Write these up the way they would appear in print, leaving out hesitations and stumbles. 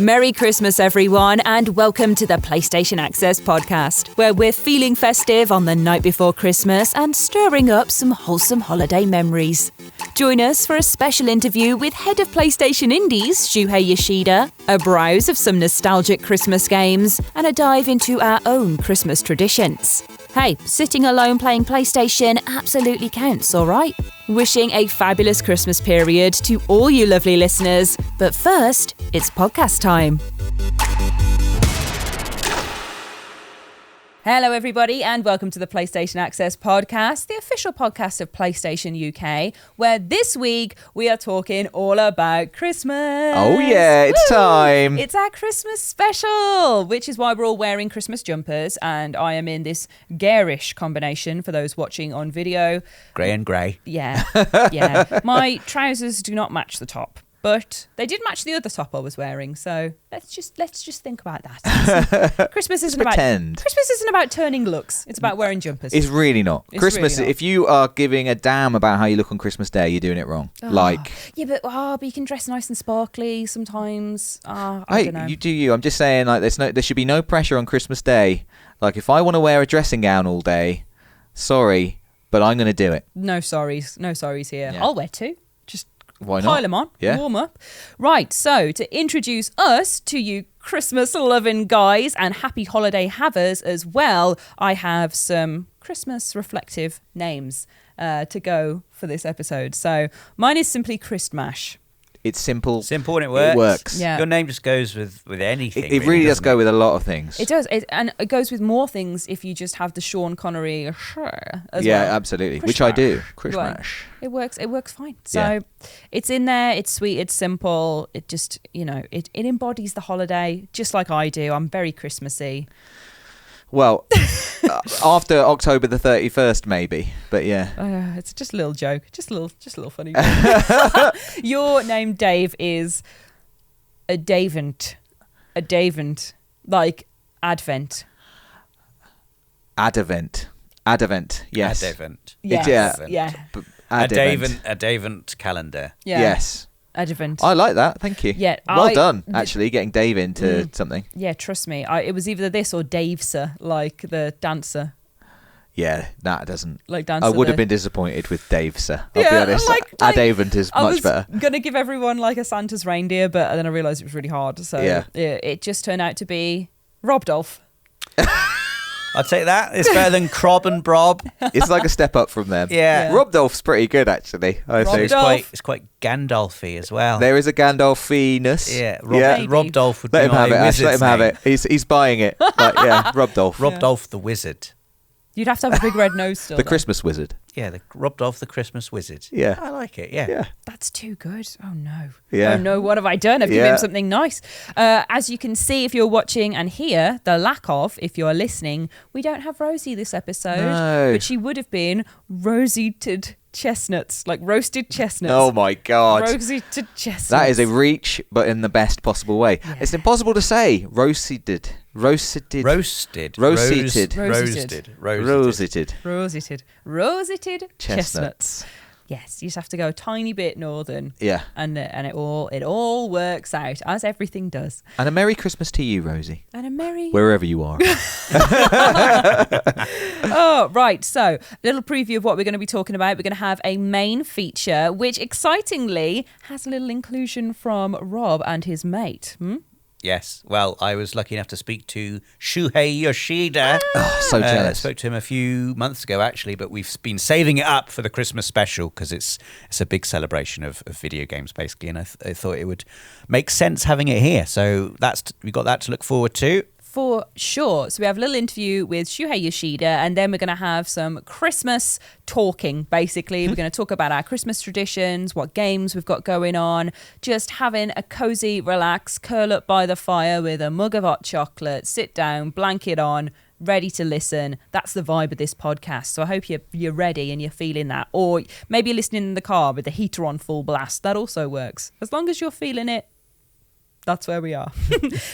Merry Christmas, everyone, and welcome to the PlayStation Access podcast, where we're feeling festive on the night before Christmas and stirring up some wholesome holiday memories. Join us for a special interview with head of PlayStation Indies, Shuhei Yoshida, a browse of some nostalgic Christmas games, and a dive into our own Christmas traditions. Hey, sitting alone playing PlayStation absolutely counts, all right? Wishing a fabulous Christmas period to all you lovely listeners. But first, it's podcast time. Hello, everybody, and welcome to the PlayStation Access podcast, the official podcast of PlayStation UK, where this week we are talking all about Christmas. Oh, yeah, it's time. It's our Christmas special, which is why we're all wearing Christmas jumpers, and I am in this garish combination for those watching on video. Grey and grey. Yeah, yeah. My trousers do not match the top, but they did match the other top I was wearing. So let's just think about that. Christmas isn't about turning looks. It's about wearing jumpers. It's really not. It's Christmas. really not. If you are giving a damn about how you look on Christmas Day, you're doing it wrong. Yeah, but you can dress nice and sparkly sometimes. I don't know. You do you. I'm just saying, like, there should be no pressure on Christmas Day. Like, if I want to wear a dressing gown all day, sorry, but I'm going to do it. No sorries here. Yeah. I'll wear two. Just Why not? pile them on, Yeah. warm up. Right, so to introduce us to you Christmas-loving guys and happy holiday havers as well, I have some Christmas-reflective names to go for this episode. So mine is simply Christmash. It's simple. Simple and it works. It works. Yeah. Your name just goes with anything. It really does go with a lot of things. It does, and it goes with more things if you just have the Sean Connery as Yeah, well. absolutely. Which I do. Well, Christmas. It works fine. So Yeah. it's in there, it's sweet, it's simple. It just, it embodies the holiday just like I do. I'm very Christmassy. Well, after October the 31st, maybe. But yeah. It's just a little joke, just a little funny joke. Your name, Dave, is a Davent, like Advent. Advent. Yes. Advent. Yes. Yeah. Yeah. A Davent calendar. Yeah. Yes. Advent. I like that. Thank you. Yeah, Well done, actually, getting Dave into something. Yeah, trust me. It was either this or Davesa, like the dancer. Yeah, that doesn't. Like dancer. I would have been disappointed with Dave, sir. I'll be Yeah, honest. like- Adavent is much better. I was going to give everyone like a Santa's reindeer, but then I realised it was really hard. So Yeah. it just turned out to be Robdolph. I'll take that. It's better than Crob and Brob. It's like a step up from them. Yeah. Rob Dolph's pretty good, actually. I think. It's quite Gandalf-y as well. There is a Gandalfiness. Yeah. Maybe. Rob Dolph would Let be him have my it, Ash. Let wizard's him have name. it. He's buying it. Like, yeah, Rob Dolph. Rob Dolph the Wizard. You'd have to have a big red nose still. The though. Christmas Wizard. Yeah, Rob Dolph the Christmas Wizard. Yeah. I like it, yeah. Yeah. That's too good. Oh no. Yeah. Oh no, what have I done? I've given Yeah. him something nice. As you can see if you're watching and hear the lack of, if you're listening, we don't have Rosie this episode. No. But she would have been roasted chestnuts, like roasted chestnuts. Oh, my God. Roasted chestnuts. That is a reach, but in the best possible way. Yeah. It's impossible to say. Roasted. Roasted. Roseted. Roseted Chestnuts. chestnuts. Yes, you just have to go a tiny bit northern. Yeah. And it all works out, as everything does. And a Merry Christmas to you, Rosie. And a merry... Wherever you are. Oh, right. So, a little preview of what we're going to be talking about. We're going to have a main feature, which excitingly has a little inclusion from Rob and his mate. Yes. Well, I was lucky enough to speak to Shuhei Yoshida. Oh, so jealous. Spoke to him a few months ago, actually, but we've been saving it up for the Christmas special because it's a big celebration of video games, basically, and I thought it would make sense having it here. So we got that to look forward to. For sure. So we have a little interview with Shuhei Yoshida, and then we're going to have some Christmas talking, basically. We're going to talk about our Christmas traditions, what games we've got going on, just having a cozy, relax, curl up by the fire with a mug of hot chocolate, sit down, blanket on, ready to listen. That's the vibe of this podcast. So I hope you're ready and you're feeling that. Or maybe you're listening in the car with the heater on full blast. That also works. As long as you're feeling it, that's where we are.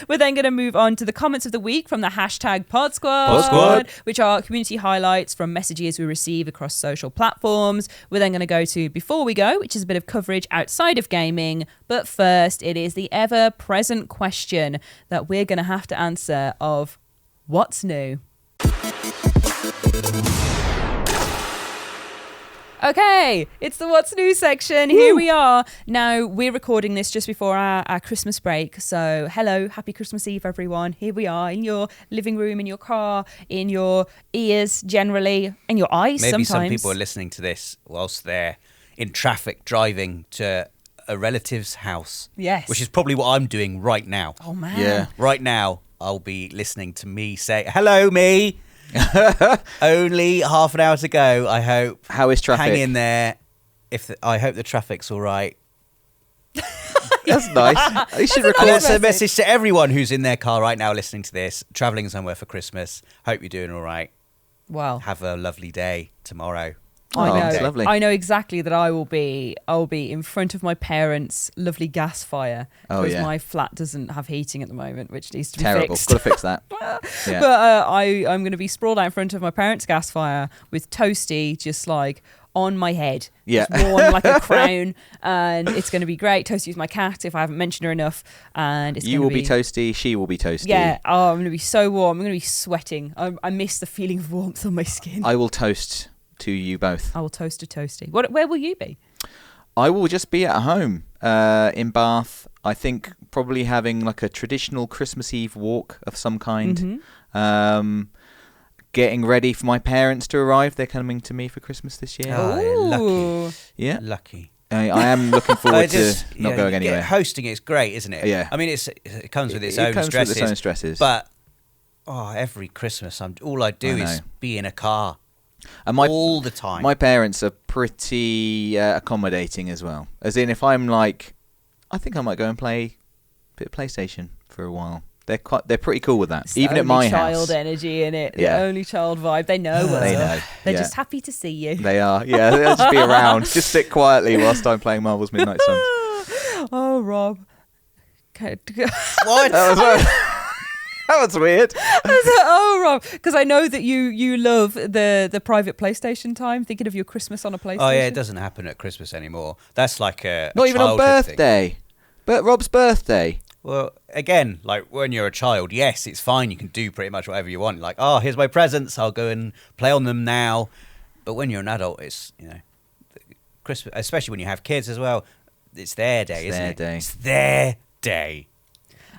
We're then going to move on to the comments of the week from the hashtag Pod Squad, Pod Squad, which are community highlights from messages we receive across social platforms. We're then going to go to Before We Go, which is a bit of coverage outside of gaming. But first, it is the ever-present question that we're going to have to answer of what's new? Okay, it's the What's New section. Woo! Here we are. Now, we're recording this just before our Christmas break. So, hello, happy Christmas Eve, everyone. Here we are in your living room, in your car, in your ears generally, in your eyes Maybe sometimes. some people are listening to this whilst they're in traffic driving to a relative's house. Yes. Which is probably what I'm doing right now. Oh, man. Yeah. Right now, I'll be listening to me say, hello, me. Only half an hour to go, I hope. How is traffic? Hang in there. I hope the traffic's all right. That's nice. You should record. That's a message to everyone who's in their car right now listening to this, travelling somewhere for Christmas. Hope you're doing all right. Wow. Have a lovely day tomorrow. Oh, I know. that's lovely. I know exactly that I'll be in front of my parents' lovely gas fire because my flat doesn't have heating at the moment, which needs to be Terrible. fixed. Got to fix that. Yeah. But I'm going to be sprawled out in front of my parents' gas fire with Toasty just like on my head, Yeah. just worn like a crown, and it's going to be great. Toasty's my cat, if I haven't mentioned her enough, and it's You will be toasty. She will be toasty. Yeah, I'm going to be so warm. I'm going to be sweating. I miss the feeling of warmth on my skin. I will toast to you both. I will toast a Toasty. Where will you be? I will just be at home in Bath. I think probably having like a traditional Christmas Eve walk of some kind. Mm-hmm. Getting ready for my parents to arrive. They're coming to me for Christmas this year. Oh, lucky. Yeah. Lucky. I am looking forward to not going anywhere. Hosting is great, isn't it? Yeah. I mean, it comes with its It own comes stresses. with its own stresses. But every Christmas, all I do is be in a car. And all the time. My parents are pretty accommodating as well. As in, if I'm like, I think I might go and play a bit of PlayStation for a while. They're pretty cool with that. It's even at my child house. energy in it. Yeah. The only child vibe. They know what's They up. know. They're Yeah. just happy to see you. They are. Yeah, they'll just be around. Just sit quietly whilst I'm playing Marvel's Midnight Suns. Oh, Rob. Okay. What? That was weird. Oh, Rob, because I know that you love the private PlayStation time. Thinking of your Christmas on a PlayStation. Oh yeah, it doesn't happen at Christmas anymore. That's like a Not even on childhood thing. birthday. But Rob's birthday. Well, again, like when you're a child, yes, it's fine. You can do pretty much whatever you want. Like, oh, here's my presents. I'll go and play on them now. But when you're an adult, it's Christmas, especially when you have kids as well. It's their day, isn't it? It's their day.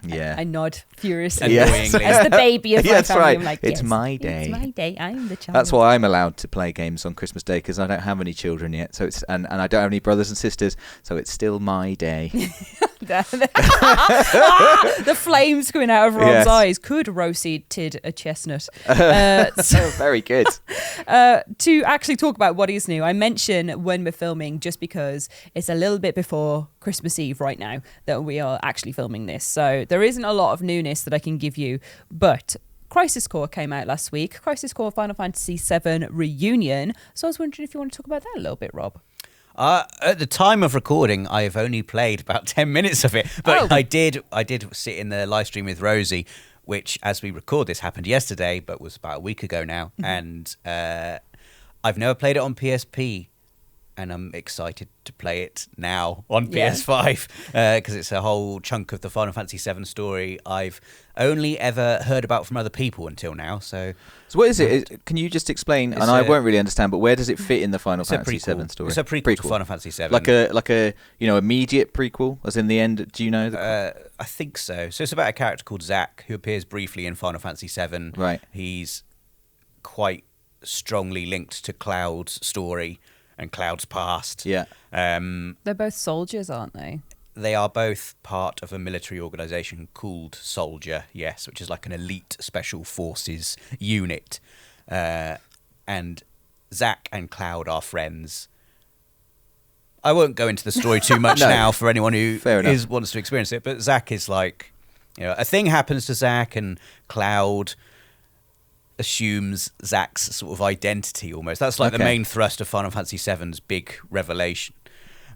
Yeah. I nod furiously Annoyingly. as the baby of my That's family. right. I'm like, It's yes, my day. It's my day. I'm the child. That's why I'm allowed to play games on Christmas Day, because I don't have any children yet. So it's and I don't have any brothers and sisters, so it's still my day. The flames coming out of Rob's eyes could roasted a chestnut. Very good. To actually talk about what is new, I mention when we're filming, just because it's a little bit before Christmas Eve right now that we are actually filming this. So there isn't a lot of newness that I can give you, but Crisis Core came out last week. Crisis Core Final Fantasy VII Reunion. So I was wondering if you want to talk about that a little bit, Rob. At the time of recording, I've only played about 10 minutes of it, but Oh. I did sit in the live stream with Rosie, which, as we record this, happened yesterday, but was about a week ago now. And I've never played it on PSP, and I'm excited to play it now on PS5 because it's a whole chunk of the Final Fantasy VII story I've only ever heard about from other people until now. So what is it? Can you just explain? And I won't really understand, but where does it fit in the Final Fantasy VII story? It's a prequel to Final Fantasy VII. Like a immediate prequel, as in the end. Do you know? I think so. So it's about a character called Zack who appears briefly in Final Fantasy VII. Right. He's quite strongly linked to Cloud's story and Cloud's past. Yeah. They're both soldiers, aren't they? They are both part of a military organisation called Soldier, yes, which is like an elite special forces unit. And Zack and Cloud are friends. I won't go into the story too much now for anyone who wants to experience it, but Zack is like, a thing happens to Zack and Cloud assumes Zack's sort of identity almost. That's like the main thrust of Final Fantasy VII's big revelation.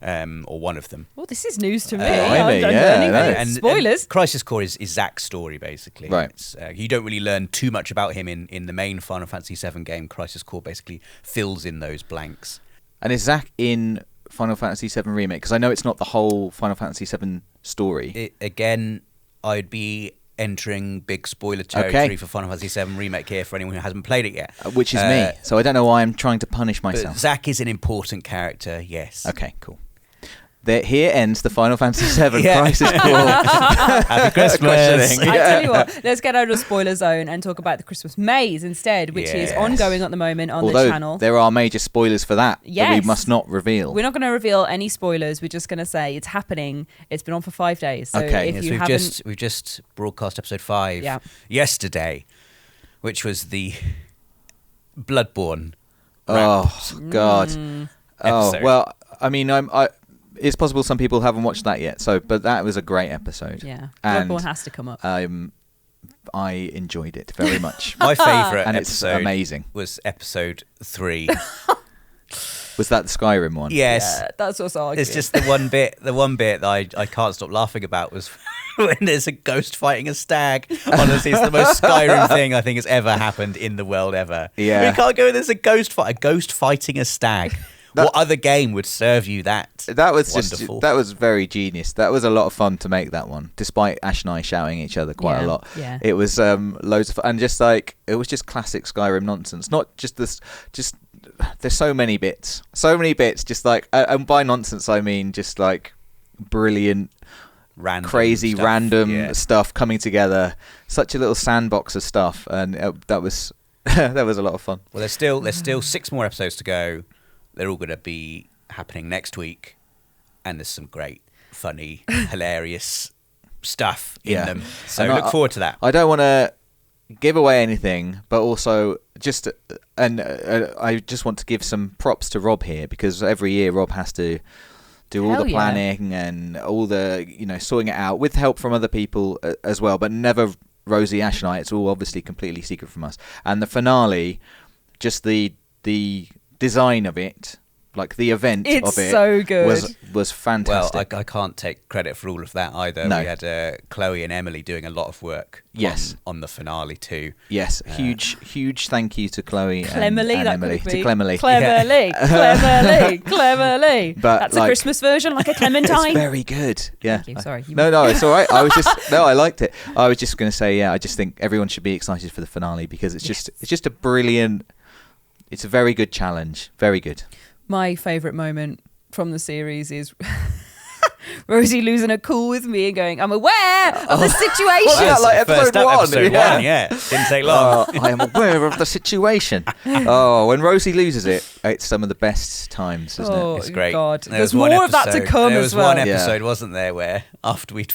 or one of them. Well, this is news to me. Maybe, I'm yeah, learning no. things. Spoilers. And Crisis Core is Zach's story, basically. Right. You don't really learn too much about him in the main Final Fantasy VII game. Crisis Core basically fills in those blanks. And is Zach in Final Fantasy VII Remake? Because I know it's not the whole Final Fantasy VII story. Again, I'd be entering big spoiler territory for Final Fantasy VII Remake here for anyone who hasn't played it yet. Which is me. So I don't know why I'm trying to punish But myself. Zach is an important character, yes. Okay, cool. Here ends the Final Fantasy VII Yeah. Crisis Core. Happy Christmas. questioning. I tell you what, let's get out of the spoiler zone and talk about the Christmas maze instead, which is Yes. ongoing at the moment on Although the channel. there are major spoilers for that we Yes. must not reveal. We're not going to reveal any spoilers. We're just going to say it's happening. It's been on for 5 days. So Okay. if Yes, you we've haven't, just broadcast episode 5 Yeah. yesterday, which was the Bloodborne. Oh God. Oh episode. well, I mean, it's possible some people haven't watched that yet. But that was a great episode. yeah, And Bloodborne has to come up. I enjoyed it very much. My favourite And it's episode amazing. was episode 3. Was that the Skyrim one? Yes. Yeah, that's what's arguing. It's just the one bit that I can't stop laughing about was when there's a ghost fighting a stag. Honestly, it's the most Skyrim thing I think has ever happened in the world ever. Yeah. We can't go, there's a ghost fighting a stag. What other game would serve you that? That was wonderful. that was very genius. That was a lot of fun to make that one, despite Ash and I shouting at each other quite a lot. Yeah. It was loads of fun, and just like it was just classic Skyrim nonsense. Not just this, just there's so many bits, just like, and by nonsense I mean just like brilliant, Random crazy, stuff. random Yeah. stuff coming together. Such a little sandbox of stuff, and that was that was a lot of fun. Well, there's still 6 more episodes to go. They're all going to be happening next week, and there's some great, funny, hilarious stuff in them. So And look forward to that. I don't want to give away anything, but also I just want to give some props to Rob here, because every year Rob has to do all Hell the yeah. planning and all the sorting it out with help from other people as well, but never Rosie, Ash and I. It's all obviously completely secret from us. And the finale, just the design of it, like the event It's of it, so good. was Well, fantastic. I can't take credit for all of that either. No. We had Chloe and Emily doing a lot of work Yes. on the finale too. Yes, huge thank you to Chloe Clemmerly, and that Emily. could To be. Clemmerly. Cleverly. But, That's like, a Christmas version, like a clementine. It's very good. Yeah. Thank you, sorry. No, it's all right. I was just I liked it. I was just going to say, I just think everyone should be excited for the finale, because it's just a brilliant. It's a very good challenge. Very good. My favourite moment from the series is Rosie losing her cool with me and going, I'm aware of the situation. Well, like First episode up, 1. episode yeah. 1, yeah. Didn't take long. I am aware of the situation. Oh, when Rosie loses it, it's some of the best times, isn't Oh, it? It's great. God. There There's was one more of that to episode- come there as was one well. episode, wasn't there, where after we'd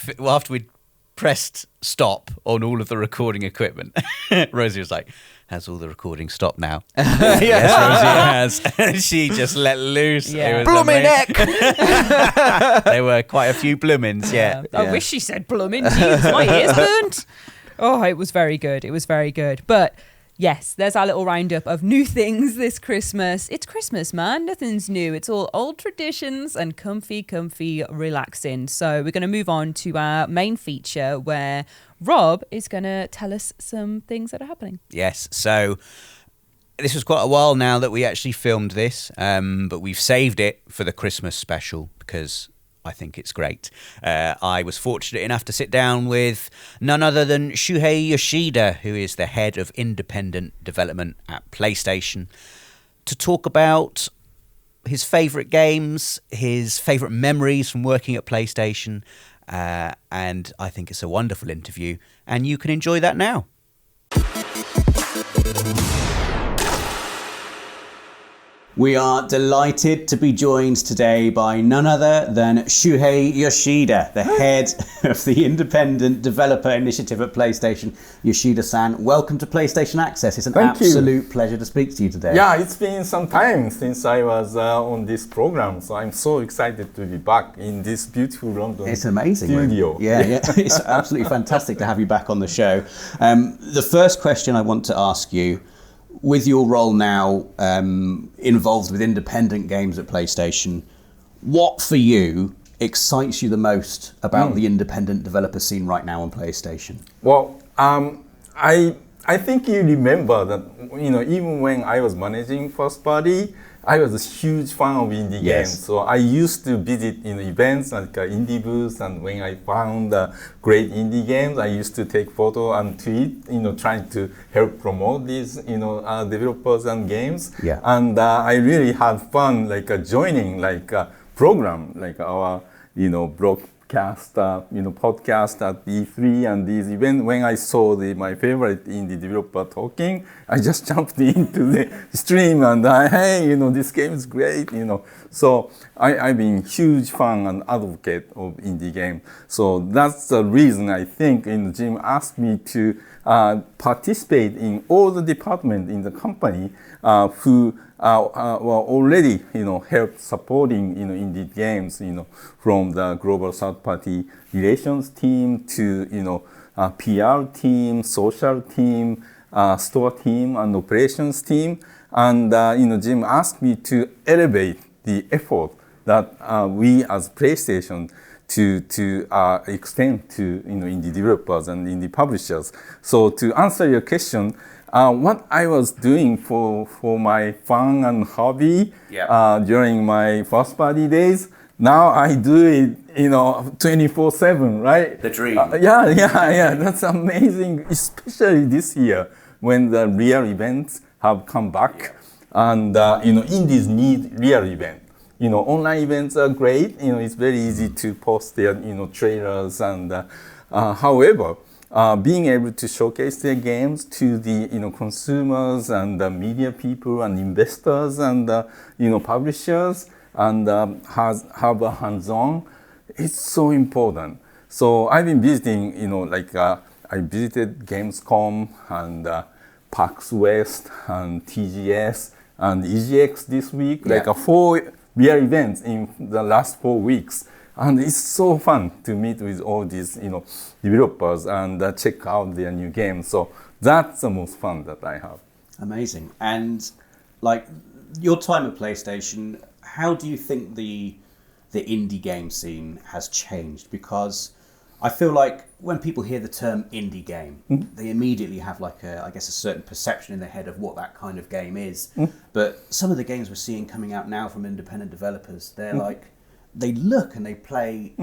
pressed stop on all of the recording equipment, Rosie was like, has all the recording stopped now? Yes, Rosie has. And she just let loose. Yeah. It was Blooming amazing. neck. There were quite a few bloomings, yeah. I wish she said blooming. Jesus, my ears burnt. Oh, it was very good. It was very good. But yes, there's our little roundup of new things this Christmas. It's Christmas, man. Nothing's new. It's all old traditions and comfy, relaxing. So we're going to move on to our main feature, where Rob is going to tell us some things that are happening. Yes, so this was quite a while now that we actually filmed this, but we've saved it for the Christmas special because I think it's great. I was fortunate enough to sit down with none other than Shuhei Yoshida, who is the head of independent development at PlayStation, to talk about his favourite games, his favourite memories from working at PlayStation, and I think it's a wonderful interview, and you can enjoy that now. We are delighted to be joined today by none other than Shuhei Yoshida, the head of the Independent Developer Initiative at PlayStation. Yoshida-san, welcome to PlayStation Access. It's an absolute pleasure to speak to you today. Yeah, it's been some time since I was on this program, so I'm so excited to be back in this beautiful London It's amazing. studio. Yeah, it's absolutely fantastic to have you back on the show. The first question I want to ask you, with your role now involved with independent games at PlayStation, what for you excites you the most about the independent developer scene right now on PlayStation? Well, I think you remember that, even when I was managing first party, I was a huge fan of indie games. So I used to visit events like indie booths, and when I found great indie games, I used to take photo and tweet, trying to help promote these, developers and games. Yeah. And I really had fun, joining program like our, broadcast, podcast at E3 and these events. When I saw my favorite indie developer talking, I just jumped into the stream and hey, this game is great, So I've been huge fan and advocate of indie game. So that's the reason I think Jim asked me to participate in all the departments in the company who were already, help supporting, indie games, from the global third-party relations team to, PR team, social team, store team, and operations team. And, Jim asked me to elevate the effort that we as PlayStation to extend to, indie developers and indie publishers. So to answer your question, what I was doing for my fun and hobby during my first party days, now I do it, 24/7, right? The dream. Yeah. That's amazing, especially this year when the real events have come back, and indies need real events. Online events are great. It's very easy to post their, trailers, and however, being able to showcase their games to the consumers and media people and investors and publishers and have a hands-on, it's so important. So I've been visiting, I visited Gamescom and PAX West and TGS and EGX this week, 4 real events in the last 4 weeks. And it's so fun to meet with all these, developers and check out their new games. So that's the most fun that I have. Amazing. And your time at PlayStation, how do you think the indie game scene has changed? Because I feel like when people hear the term indie game, they immediately have a certain perception in their head of what that kind of game is. But some of the games we're seeing coming out now from independent developers, they're they look and they play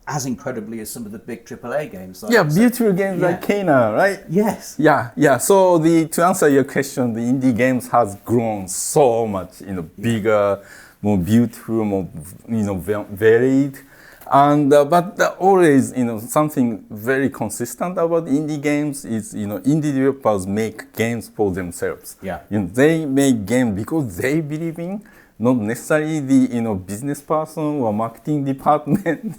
as incredibly as some of the big AAA games. Beautiful games like Kena, right? Yes. Yeah. So to answer your question, the indie games has grown so much, bigger, more beautiful, more, varied. And but always, something very consistent about indie games is, indie developers make games for themselves. Yeah. They make games because they believe in, not necessarily the business person or marketing department.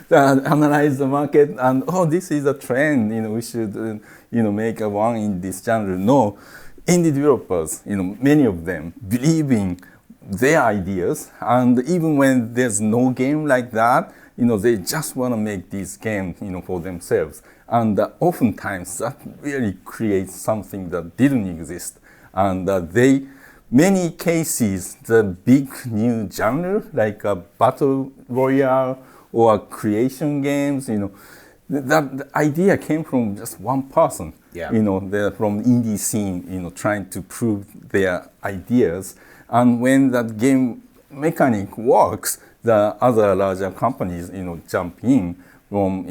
That analyze the market and this is a trend. We should make a one in this genre. No, indie developers. Many of them believe in their ideas, and even when there's no game like that, they just want to make these games, for themselves. And oftentimes that really creates something that didn't exist. And many cases, the big new genre, like a battle royale or creation games, that the idea came from just one person. Yeah. They're from indie scene, trying to prove their ideas. And when that game mechanic works, the other larger companies, jump in from,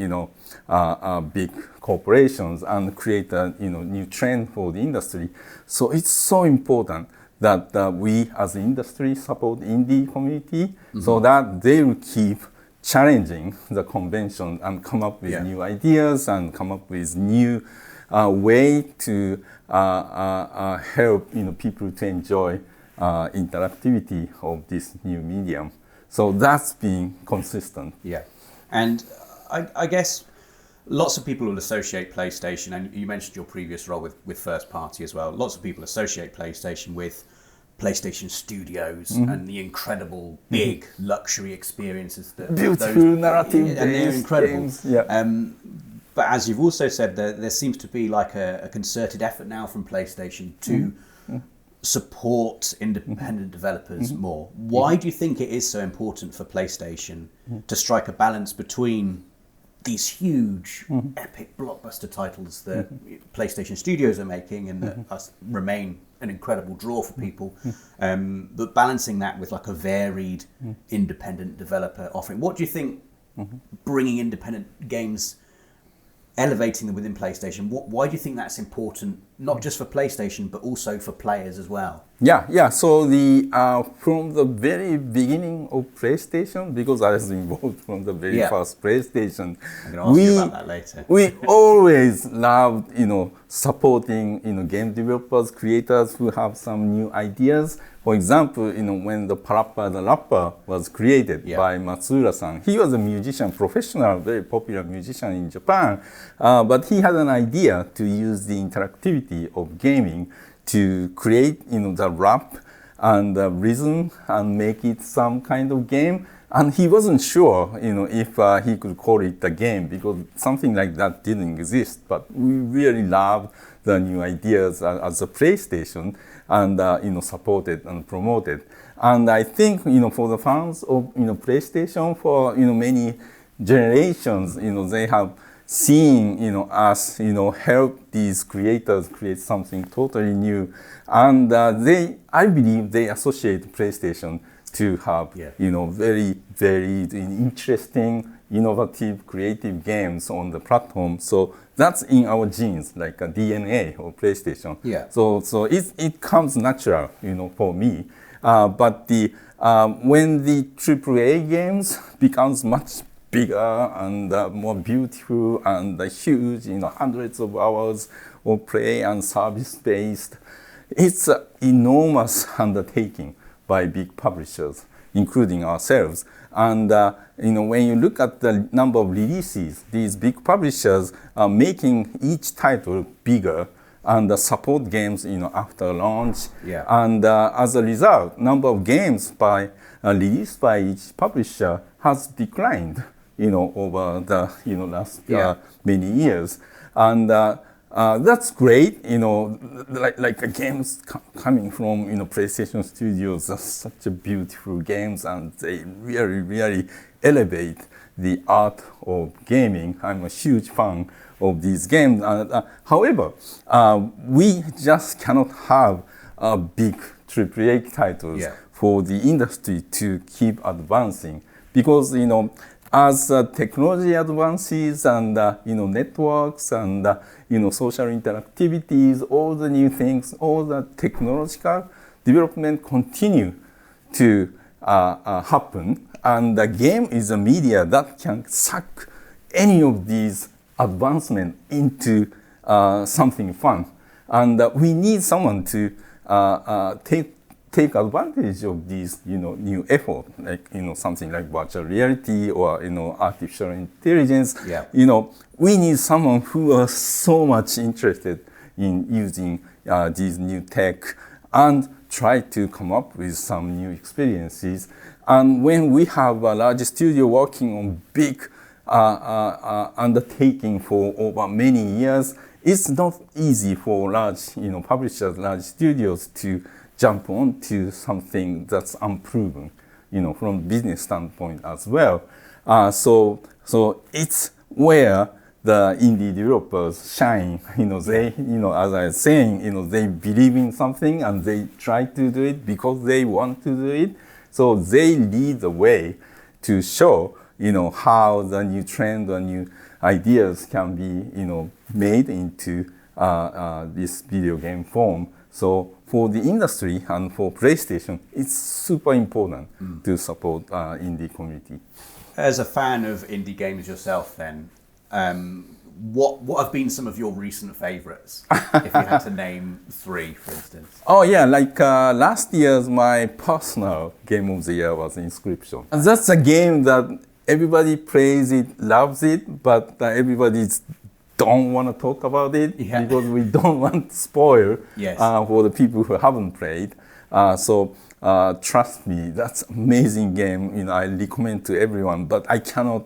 big corporations and create a, new trend for the industry. So it's so important that we as an industry support indie community so that they will keep challenging the convention and come up with new ideas and come up with new way to help people to enjoy interactivity of this new medium. So that's being consistent. Yeah. And I guess lots of people will associate PlayStation, and you mentioned your previous role with First Party as well. Lots of people associate PlayStation with PlayStation Studios and the incredible big luxury experiences that beautiful narrative and they're incredible. Games. Yeah. But as you've also said, there seems to be a concerted effort now from PlayStation to support independent developers more. Why do you think it is so important for PlayStation to strike a balance between these huge, epic blockbuster titles that PlayStation Studios are making and that remain an incredible draw for people, but balancing that with like a varied independent developer offering? What do you think bringing independent games, elevating them within PlayStation, why do you think that's important, not just for PlayStation, but also for players as well? Yeah. So the from the very beginning of PlayStation, because I was involved from the very first PlayStation, I'm going to ask you about that later. We always loved, supporting, game developers, creators who have some new ideas. For example, when the Parappa the Rapper was created by Matsuura-san, he was a musician, professional, very popular musician in Japan, but he had an idea to use the interactivity of gaming to create, the rap and the rhythm and make it some kind of game. And he wasn't sure, if he could call it a game, because something like that didn't exist. But we really loved the new ideas as a PlayStation, and supported and promoted. And I think, for the fans of PlayStation for many generations, they have seen us help these creators create something totally new, and I believe they associate PlayStation to have very varied, interesting, innovative, creative games on the platform. So that's in our genes, like a DNA of PlayStation. So it comes natural, for me. But when the AAA games becomes much bigger and more beautiful and huge, hundreds of hours of play and service-based, it's an enormous undertaking by big publishers, including ourselves. And when you look at the number of releases, these big publishers are making each title bigger and support games, after launch. And as a result, number of games released by each publisher has declined, over the last many years. And that's great, like games coming from PlayStation Studios are such a beautiful games, and they really, really elevate the art of gaming. I'm a huge fan of these games. However, we just cannot have big AAA titles for the industry to keep advancing, because as technology advances and networks and social interactivities, all the new things, all the technological development continue to happen, and the game is a media that can suck any of these advancement into something fun, and we need someone to take advantage of these, new effort, like, something like virtual reality or, artificial intelligence. We need someone who is so much interested in using these new tech and try to come up with some new experiences. And when we have a large studio working on big undertaking for over many years, it's not easy for large, publishers, large studios to jump on to something that's unproven, from business standpoint as well. So it's where the indie developers shine. They, as I was saying, they believe in something and they try to do it because they want to do it. So they lead the way to show, how the new trend or new ideas can be, made into this video game form. So for the industry and for PlayStation, it's super important to support indie community. As a fan of indie games yourself, then, what have been some of your recent favorites? If you had to name three, for instance. Oh yeah, like last year's my personal game of the year was Inscription. And that's a game that everybody plays it, loves it, but everybody don't want to talk about it because we don't want to spoil for the people who haven't played. So trust me, that's amazing game. I recommend to everyone, but I cannot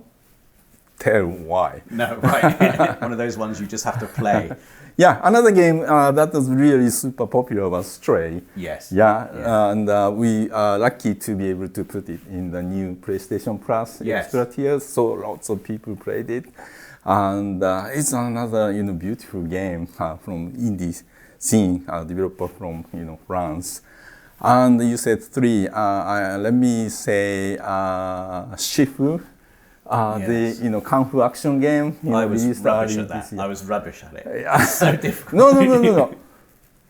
tell why. No, right. One of those ones you just have to play. Yeah, another game that was really super popular was Stray. Yes. Yeah. And we are lucky to be able to put it in the new PlayStation Plus extra tiers, so lots of people played it. And it's another beautiful game from indie scene, developer from France. And you said 3. Let me say Shifu. The Kung Fu action game. I was rubbish at that. I was rubbish at it. It's so difficult. No.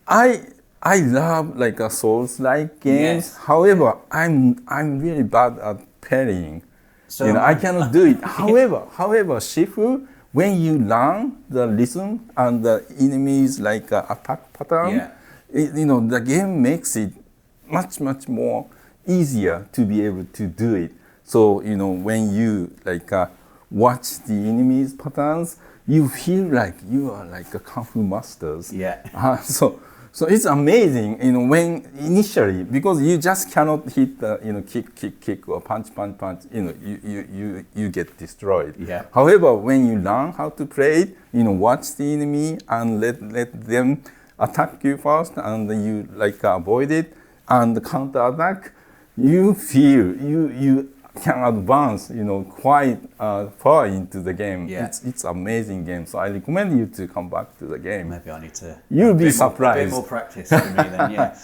I love like a Souls-like games. Yes. However, I'm really bad at parrying. So I cannot do it. However, Shifu, when you learn the rhythm and the enemies like attack pattern, the game makes it much more easier to be able to do it. So, when you watch the enemy's patterns, you feel like you are like a Kung Fu masters. Yeah. So it's amazing, when initially, because you just cannot hit the, kick or punch, you get destroyed. Yeah. However, when you learn how to play it, watch the enemy and let them attack you first, and then you avoid it and counter attack, you feel you can advance, quite far into the game. Yeah. It's amazing game. So I recommend you to come back to the game. Maybe I need to. You'll be surprised. A bit more practice for me then. Yeah.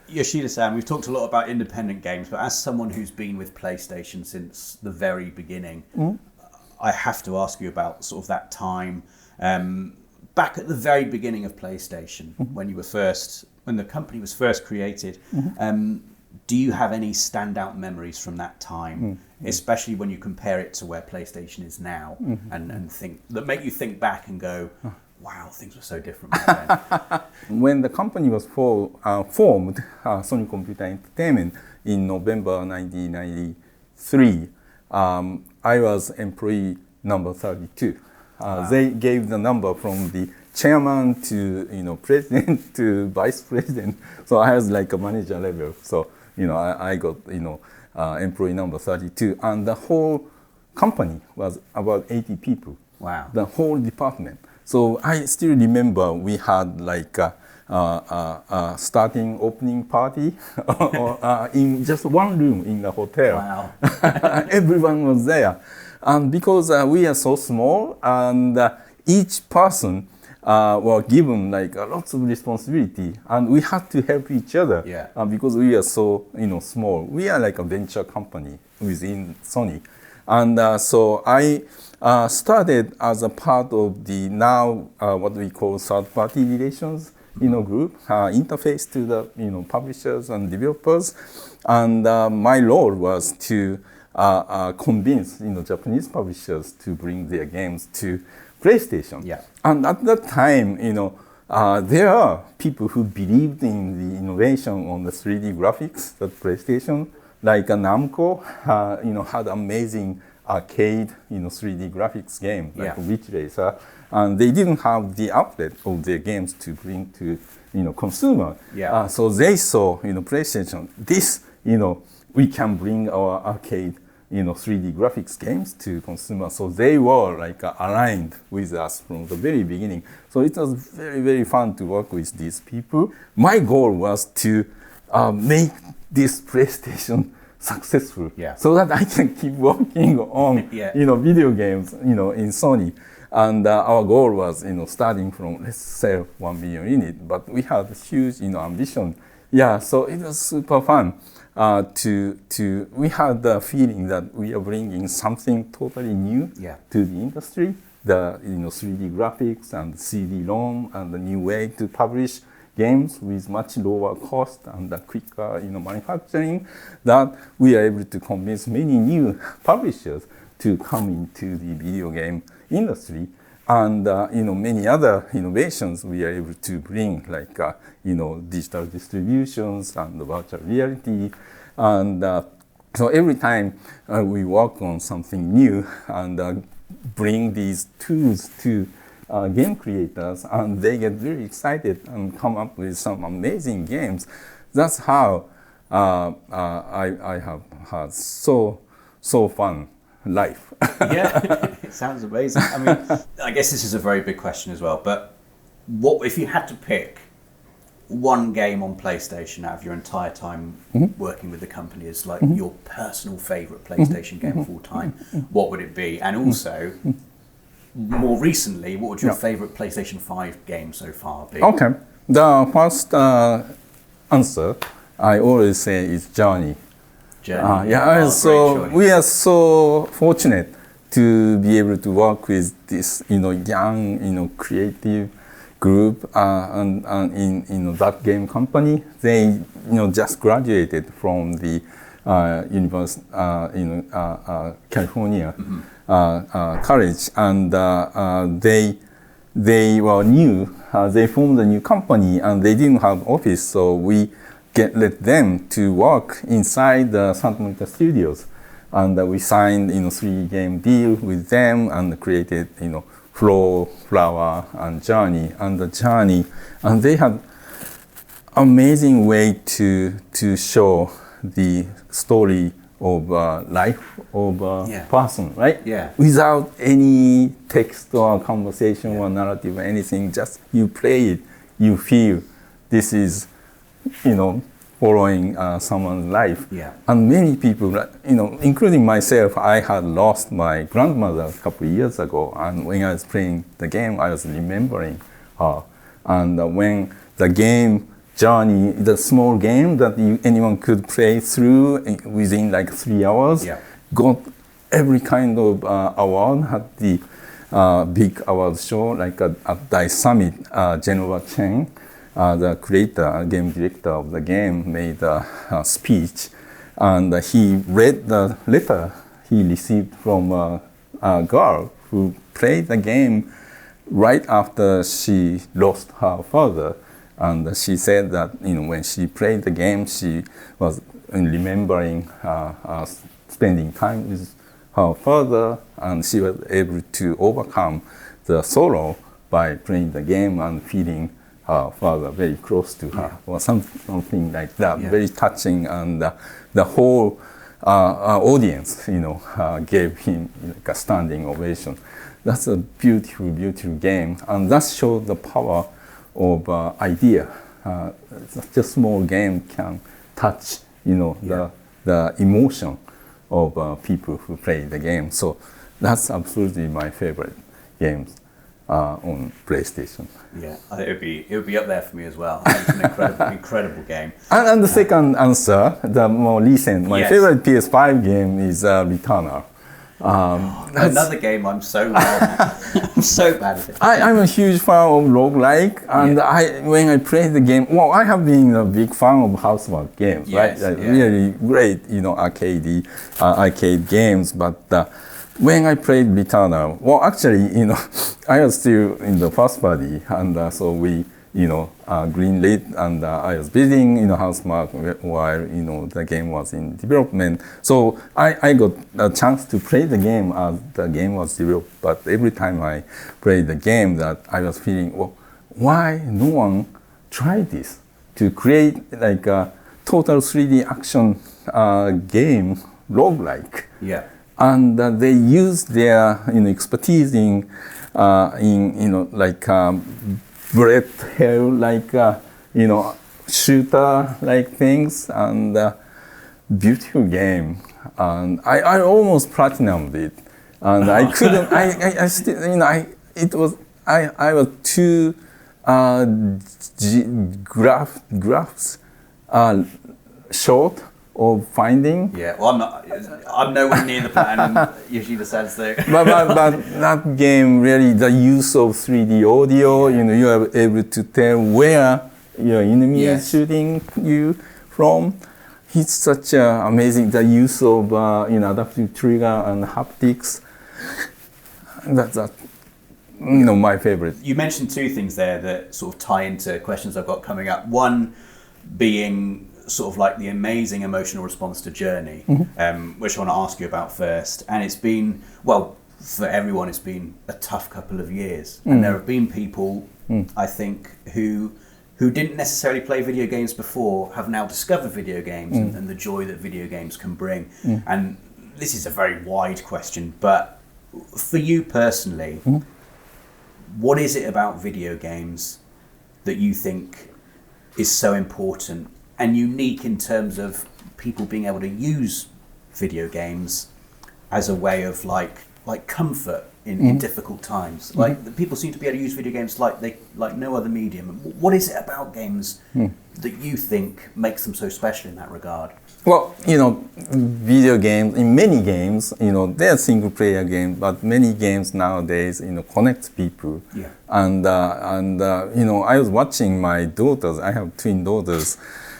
Yoshida-san, we've talked a lot about independent games, but as someone who's been with PlayStation since the very beginning, I have to ask you about sort of that time back at the very beginning of PlayStation, when the company was first created. Do you have any standout memories from that time, especially when you compare it to where PlayStation is now, and think that make you think back and go, wow, things were so different back then? When the company was formed, Sony Computer Entertainment, in November 1993, I was employee number 32. Wow. They gave the number from the chairman to president to vice president. So I was like a manager level. So I got employee number 32, and the whole company was about 80 people. Wow. The whole department. So I still remember we had like starting opening party in just one room in the hotel. Wow. Everyone was there. And because we are so small, and each person were given like lots of responsibility, and we had to help each other. Yeah. Because we are so small. We are like a venture company within Sony, and so I started as a part of the now what we call third-party relations group, interface to the publishers and developers, and my role was to convince Japanese publishers to bring their games to PlayStation. Yeah. And at that time, there are people who believed in the innovation on the 3D graphics that PlayStation, like Namco, had amazing arcade, 3D graphics game, like Witch Racer, and they didn't have the outlet of their games to bring to, consumer. Yeah. So they saw, PlayStation, this, we can bring our arcade 3D graphics games to consumers. So they were like aligned with us from the very beginning. So it was very, very fun to work with these people. My goal was to make this PlayStation successful, so that I can keep working on video games in Sony. And our goal was starting from, let's sell 1 million units, but we had a huge ambition. Yeah, so it was super fun. We had the feeling that we are bringing something totally new to the industry. The 3D graphics and CD-ROM and the new way to publish games with much lower cost and quicker manufacturing, that we are able to convince many new publishers to come into the video game industry. And many other innovations we are able to bring, like digital distributions and virtual reality, and so every time we work on something new and bring these tools to game creators, and they get very excited and come up with some amazing games. That's how I have had so fun life. Yeah, it sounds amazing. I mean, I guess this is a very big question as well, but what if you had to pick one game on PlayStation out of your entire time working with the company as like your personal favourite PlayStation game of all time, what would it be? And also, more recently, what would your favourite PlayStation 5 game so far be? Okay, the first answer I always say is Journey. So we are so fortunate to be able to work with this, young, creative group and in that game company. They, just graduated from the University, California college, and they were new. They formed a new company, and they didn't have office, so we let them to work inside the Santa Monica studios, and we signed 3-game deal with them and created Flow, Flower, and Journey, and the Journey, and they had amazing way to show the story of life of a person, right? Yeah. Without any text or conversation or narrative or anything, just you play it, you feel this is following someone's life. Yeah. And many people, including myself, I had lost my grandmother a couple of years ago. And when I was playing the game, I was remembering her. And when the game Journey, the small game that anyone could play through within like 3 hours, got every kind of award at the big award show, like at Dice Summit. Genova Cheng, the creator, game director of the game, made a speech, and he read the letter he received from a girl who played the game right after she lost her father. And she said that when she played the game, she was remembering spending time with her father, and she was able to overcome the sorrow by playing the game and feeling her father very close to her, or something like that. Very touching, and the whole audience, gave him like a standing ovation. That's a beautiful, beautiful game, and that showed the power of idea. Such a small game can touch, the emotion of people who play the game. So that's absolutely my favorite games on PlayStation. Yeah, it would be up there for me as well. It's an incredible game. And the second answer, the more recent, my favorite PS5 game is Returner. Another game I'm so bad at. I'm so bad at it. I'm a huge fan of roguelike, and when I play the game, I have been a big fan of housework games, right? Really great, arcade games. But when I played Returner, actually, I was still in the first party, and so we, greenlit, and I was building, housemark while, the game was in development. So I got a chance to play the game as the game was developed. But every time I played the game, that I was feeling, why no one tried this to create like a total 3D action game roguelike? Yeah. And they used their expertise in bullet hell, like shooter like things, and beautiful game. And I almost platinumed it, and I couldn't. I still I was too graphs short of finding. Yeah, well, I'm nowhere near the platinum Yoshida says though. but that game really, the use of 3D audio, you are able to tell where your enemy is shooting you from. It's such amazing, the use of adaptive trigger and haptics. That's my favorite. You mentioned two things there that sort of tie into questions I've got coming up. One being sort of like the amazing emotional response to Journey, which I want to ask you about first. And it's been, for everyone, it's been a tough couple of years. And there have been people, I think, who didn't necessarily play video games before have now discovered video games and the joy that video games can bring. And this is a very wide question, but for you personally, what is it about video games that you think is so important and unique in terms of people being able to use video games as a way of like comfort in difficult times? Like people seem to be able to use video games like no other medium. What is it about games that you think makes them so special in that regard? Well, video games, in many games, they're single player games, but many games nowadays, connect people. Yeah. And I was watching my daughters, I have twin daughters,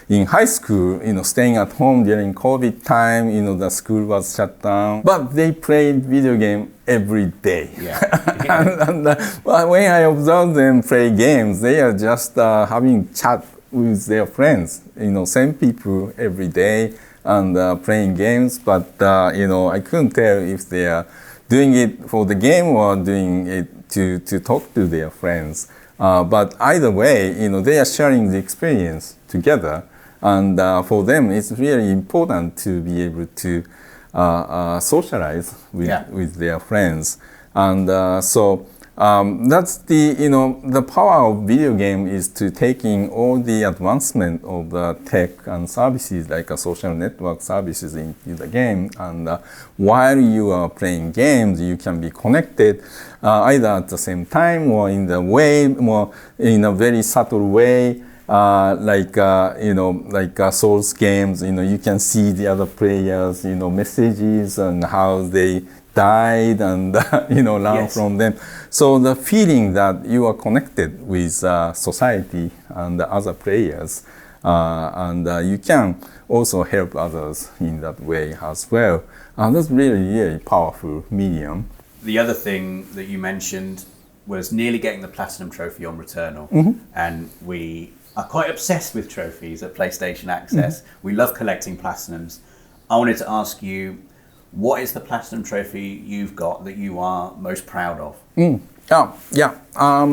in high school, staying at home during COVID time, the school was shut down, but they played video game every day. Yeah. and when I observe them play games, they are just having chat with their friends, same people every day and playing games, but I couldn't tell if they are doing it for the game or doing it to talk to their friends. But either way, they are sharing the experience together. And for them, it's really important to be able to socialize with their friends. And so that's the power of video game is to taking all the advancement of the tech and services like social network services into the game. And while you are playing games, you can be connected either at the same time or in the way, more in a very subtle way. Like Souls games, you can see the other players, messages and how they died and, learn from them. So the feeling that you are connected with society and the other players, and you can also help others in that way as well. And that's really, really powerful medium. The other thing that you mentioned was nearly getting the Platinum Trophy on Returnal. And we are quite obsessed with trophies at PlayStation Access. We love collecting Platinums. I wanted to ask you, what is the Platinum Trophy you've got that you are most proud of? Oh, yeah. I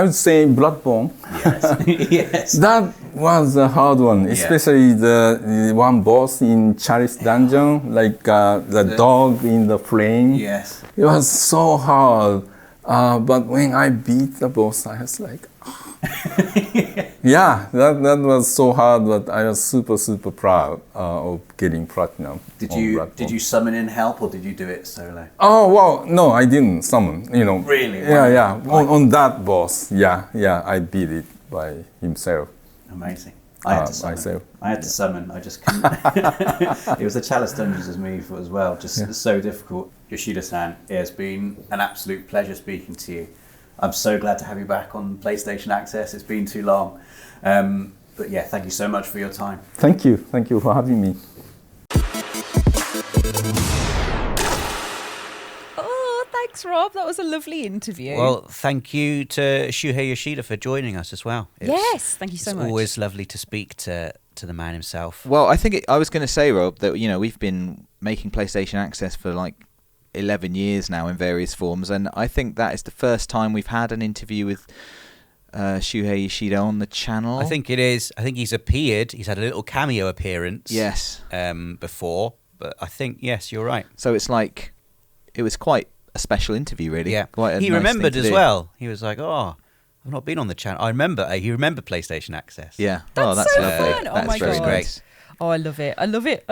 would say Bloodborne. Yes. Yes. That was a hard one, especially the one boss in Chalice Dungeon, like the dog in the flame. Yes. It was so hard. But when I beat the boss, I was like, yeah, that was so hard, but I was super, super proud of getting platinum. Did you summon in help or did you do it solo? Oh, well, no, I didn't summon, Really? Yeah. On that boss, I beat it by himself. Amazing. I had to summon. Myself. I had to summon. I just couldn't. It was the Chalice Dungeons as me as well. Just so difficult. Yoshida-san, it has been an absolute pleasure speaking to you. I'm so glad to have you back on PlayStation Access. It's been too long. But yeah, thank you so much for your time. Thank you for having me. Thanks, Rob. That was a lovely interview. Well, thank you to Shuhei Yoshida for joining us as well. Yes, thank you so much. It's always lovely to speak to the man himself. Well, I was going to say, Rob, that we've been making PlayStation Access for like 11 years now in various forms, and I think that is the first time we've had an interview with Shuhei Yoshida on the channel. I think it is. I think he's appeared. He's had a little cameo appearance. Yes. Before, but I think yes, you're right. So it's like it was quite a special interview, really. Yeah. Quite He nice remembered thing to as do. well. He was like, "Oh, I've not been on the channel." I remember. He remembered PlayStation Access. Yeah. That's so lovely. fun. Oh That's my very God. great. Oh, I love it.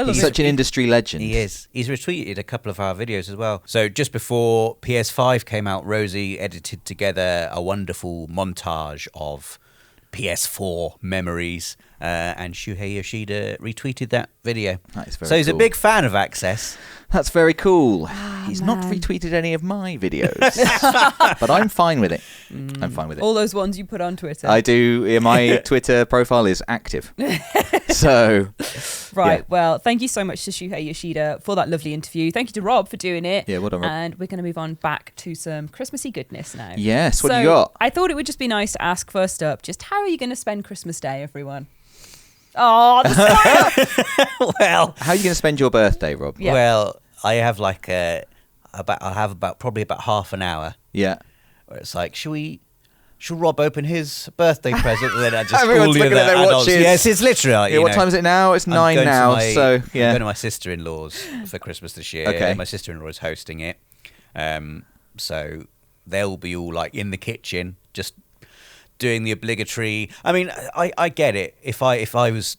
He's such an industry legend. He is. He's retweeted a couple of our videos as well. So just before PS5 came out, Rosie edited together a wonderful montage of PS4 memories, and Shuhei Yoshida retweeted that video. That is very So he's cool. a big fan of Access. That's very cool. He's not man. retweeted any of my videos, but I'm fine with it. I'm fine with it. All those ones you put on Twitter. I do. My Twitter profile is active. So, Right. yeah. Well, thank you so much to Shuhei Yoshida for that lovely interview. Thank you to Rob for doing it. Yeah, well done, Rob. And we're going to move on back to some Christmassy goodness now. Yes, what do So, you got? I thought it would just be nice to ask first up, just how are you going to spend Christmas Day, everyone? Oh, the smile! Well, How are you going to spend your birthday, Rob? Yeah. well, I have like I'll have probably about half an hour Yeah. where it's like, should we shall Rob open his birthday present? And then I just Everyone's all the looking other at their adults. watches. Yes, it's literally like, Yeah, what time is it now? It's 9 now. I'm So yeah, going to my sister-in-law's for Christmas this year. Okay. My sister-in-law is hosting it, so they'll be all like in the kitchen, just doing the obligatory. I mean, I get it. If I was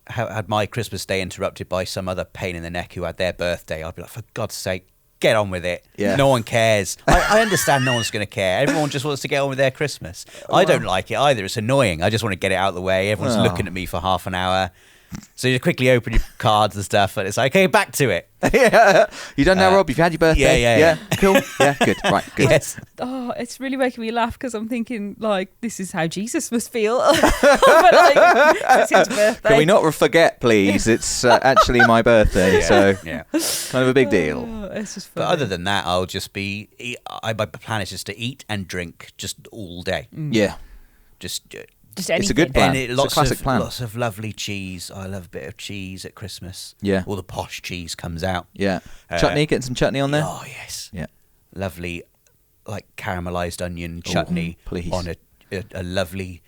had my Christmas day interrupted by some other pain in the neck who had their birthday, I'd be like, for God's sake, get on with it. Yeah. No one cares. I understand no one's going to care. Everyone just wants to get on with their Christmas. I don't like it either. It's annoying. I just want to get it out of the way. Everyone's looking at me for half an hour. So you quickly open your cards and stuff, and it's like, okay, back to it. yeah. You done now, Rob? You've had your birthday. Yeah. Cool. Yeah, good. Right, good. Yes. Oh, it's really making me laugh because I'm thinking, like, this is how Jesus must feel. But, like, it's his birthday. Can we not forget, please? It's actually my birthday, so Yeah. kind of a big deal. Oh, it's just But funny. other than that, I'll just be. My plan is just to eat and drink just all day. Yeah, Just just anything. it's a good plan. and It's a lots classic of plan. lots of lovely cheese. I love a bit of cheese at Christmas. Yeah. All the posh cheese comes out. Yeah, chutney. Getting some chutney on there. Oh yes. Yeah. Lovely, like caramelized onion chutney please. on a lovely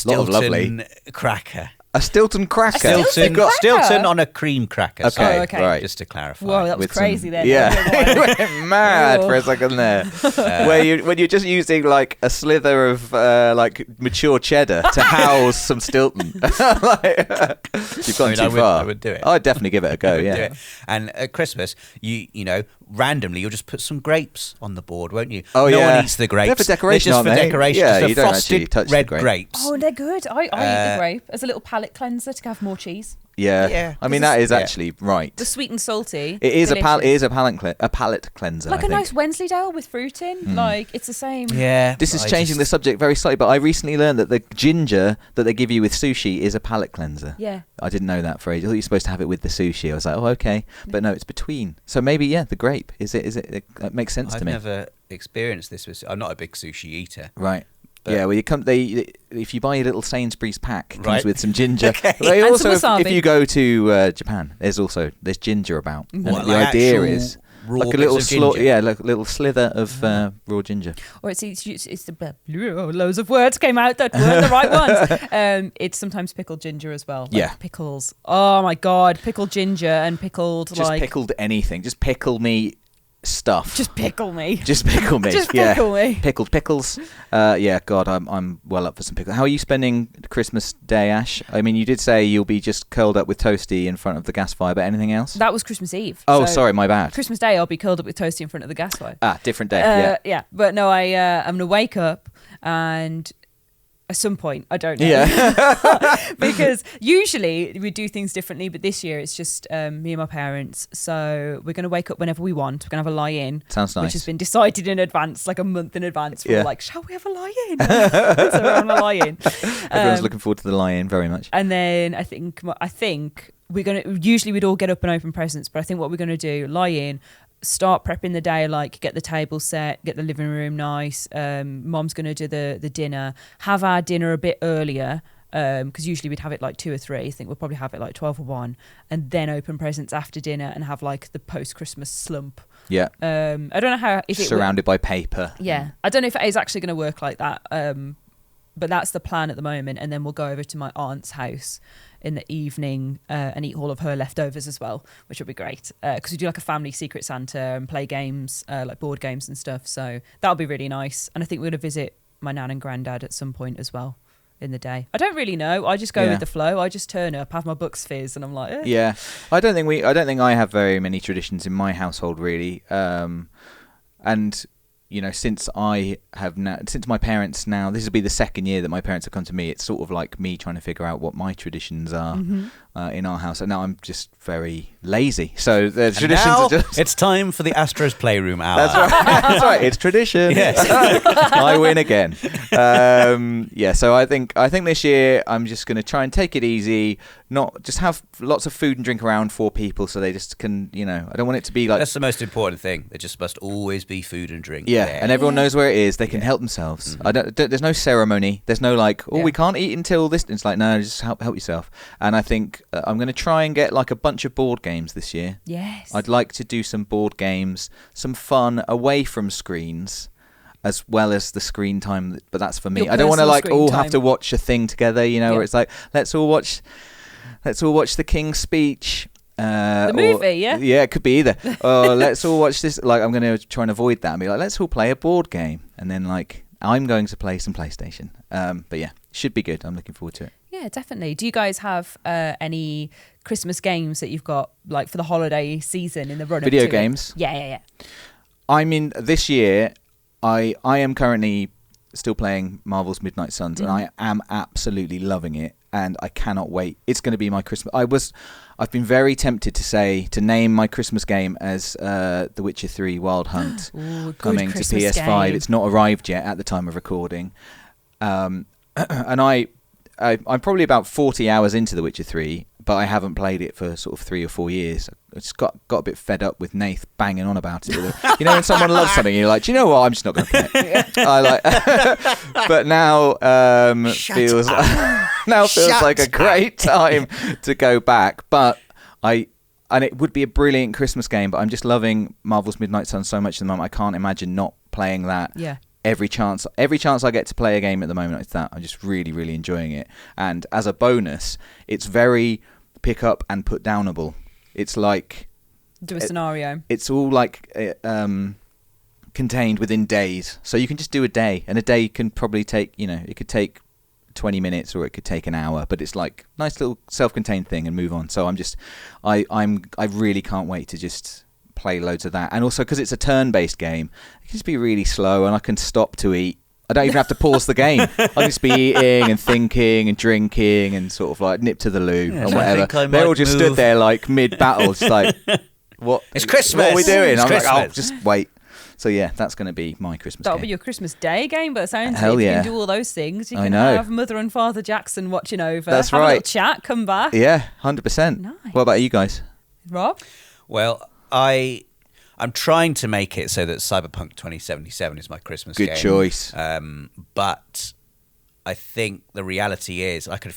Lot of lovely. Stilton cracker. A Stilton cracker. Stilton cracker? Stilton on a cream cracker. Okay, sorry, Oh, okay. right. Just to clarify. Whoa, that was With some- crazy then. Yeah, I don't know why. it went mad for a second there. When you're just using like a slither of like mature cheddar to house some Stilton. You've gone too far. I would do it. I'd definitely give it a go. Do Yeah. it. And at Christmas, you know, randomly you'll just put some grapes on the board, won't you? Oh, no yeah. one eats the grapes. They're for decoration, They're just aren't for they? decoration. Yeah, Just a you don't frosted actually touch the red grapes. Oh, they're good. I eat the grape as a little palate cleanser to have more cheese. Yeah. Yeah. I mean that is actually right. The sweet and salty. It is a delicious. palate cleanser. Like I a think. nice Wensleydale with fruit in. Like, it's the same. Yeah. This is I changing the just- subject very slightly, but I recently learned that the ginger that they give you with sushi is a palate cleanser. Yeah. I didn't know that phrase. I thought you're supposed to have it with the sushi. I was like, oh, okay. But no, it's between. So maybe, yeah, the grape. Is it? It makes sense I've to me. never experienced this. I'm not a big sushi eater. Right. But- Yeah, well, if you buy a little Sainsbury's pack, it comes Right. with some ginger. Okay. They And also, some if wasabi. you go to Japan, there's ginger about. And What, the like idea actual is raw like a bits little of ginger? like a little slither of raw ginger. Or it's the loads of words came out that weren't the right ones. It's sometimes pickled ginger as well. Like Yeah. pickles. Oh my god, pickled ginger and pickled Just like pickled anything. Just pickle me stuff. just pickle me. Just pickle me. Just yeah. pickle me. Pickled pickles. Yeah, God, I'm well up for some pickles. How are you spending Christmas Day, Ash? I mean, you did say you'll be just curled up with Toasty in front of the gas fire, but anything else? That was Christmas Eve. Oh, So sorry, my bad. Christmas Day, I'll be curled up with Toasty in front of the gas fire. Different day. Yeah. But no, I'm gonna wake up and at some point, I don't know. Yeah. Because usually we do things differently, but this year it's just me and my parents. So we're going to wake up whenever we want. We're going to have a lie-in. Sounds nice. Which has been decided in advance, like a month in advance. We're Yeah. like, shall we have a lie-in? So we're on a lie-in. Everyone's looking forward to the lie-in very much. And then I think we're going to, usually we'd all get up and open presents, but I think what we're going to do, lie in, start prepping the day, like get the table set, get the living room nice. Mom's going to do the dinner, have our dinner a bit earlier, because usually we'd have it like 2 or 3. I think we'll probably have it like 12 or 1, and then open presents after dinner and have like the post-Christmas slump. Yeah. I don't know how, if it Surrounded by paper. yeah, I don't know if it is actually going to work like that, but that's the plan at the moment. And then we'll go over to my aunt's house in the evening and eat all of her leftovers as well, which will be great, because we do like a family Secret Santa and play games, like board games and stuff, so that'll be really nice. And I think we're going to visit my nan and granddad at some point as well in the day. I don't really know, I just go with the flow. I just turn up, have my books fizz, and I'm like Yeah. I don't think I have very many traditions in my household really. And you know, since my parents now, this will be the second year that my parents have come to me, it's sort of like me trying to figure out what my traditions are in our house. And now I'm just very lazy. So the traditions Now are just... it's time for the Astros Playroom Hour. That's right. That's right. It's tradition. Yes. I win again. Yeah. So I think this year I'm just going to try and take it easy, not just have lots of food and drink around for people, so they just can, you know. I don't want it to be like That's the most important thing. There just must always be food and drink. yeah, there. and everyone knows where it is. They can help themselves. There's no ceremony. There's no like, oh, we can't eat until this. It's like, no, just help yourself. And I think I'm going to try and get like a bunch of board games this year. yes, I'd like to do some board games, some fun away from screens. as well as the screen time. But that's for me. Your I don't want to personal like screen all time. have to watch a thing together, you know, Yeah. where it's like let's all watch the King's Speech. The movie, yeah? Yeah, it could be either. Or let's all watch this. Like, I'm going to try and avoid that and be like, let's all play a board game. And then, like, I'm going to play some PlayStation. But yeah, should be good. I'm looking forward to it. Yeah, definitely. Do you guys have any Christmas games that you've got, like, for the holiday season in the run-up Video to it? games? Yeah. I mean, this year, I am currently still playing Marvel's Midnight Suns, and I am absolutely loving it, and I cannot wait. It's going to be my Christmas. I've been very tempted to name my Christmas game as The Witcher 3 Wild Hunt, Ooh, coming to Christmas PS5. game. It's not arrived yet at the time of recording, and I'm probably about 40 hours into The Witcher 3, but I haven't played it for sort of 3 or 4 years. I just got a bit fed up with Nath banging on about it. You know, when someone loves something, you're like, do you know what? I'm just not going to play it. But now feels like a great time to go back. But and it would be a brilliant Christmas game. But I'm just loving Marvel's Midnight Sun so much at the moment. I can't imagine not playing that. Yeah. Every chance I get to play a game at the moment, it's that. I'm just really, really enjoying it. And as a bonus, it's very pick up and put downable. It's like Do a scenario. it's all like contained within days. So you can just do a day, and a day can probably take, it could take 20 minutes or it could take an hour, but it's like nice little self-contained thing and move on. So I really can't wait to just play loads of that. And also because it's a turn-based game, it can just be really slow, and I can stop to eat. I don't even have to pause the game. I can just be eating and thinking and drinking and sort of like nip to the loo and whatever. They're all just stood there like mid-battle, just like, what? It's Christmas. What are we doing? It's I'm Christmas. like, oh, just wait. So yeah, that's going to be my Christmas That'll game. be your Christmas Day game, but it sounds Hell like if yeah. you can do all those things, you I can know. have Mother and Father Jackson watching over. That's have a right. little chat, come back. Yeah, 100%. Nice. What about you guys? Rob? Well, I'm trying to make it so that Cyberpunk 2077 is my Christmas game. Good choice. But I think the reality is I could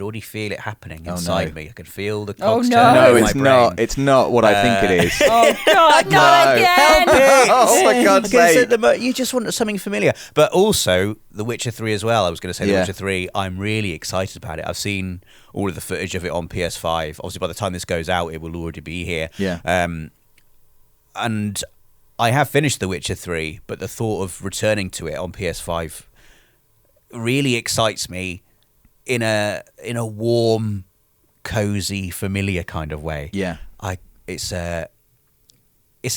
already feel it happening inside me. I could feel the cogs no. turning No, in it's my not. brain. It's not what I think it is. Oh, God, not again! Oh, my God's Because sake. you just want something familiar. But also, The Witcher 3 as well. I was going to say The Yeah. Witcher 3, I'm really excited about it. I've seen all of the footage of it on PS5. Obviously, by the time this goes out, it will already be here. Yeah. And I have finished The Witcher 3, but the thought of returning to it on PS5 really excites me in a warm, cozy, familiar kind of way. Yeah. It's a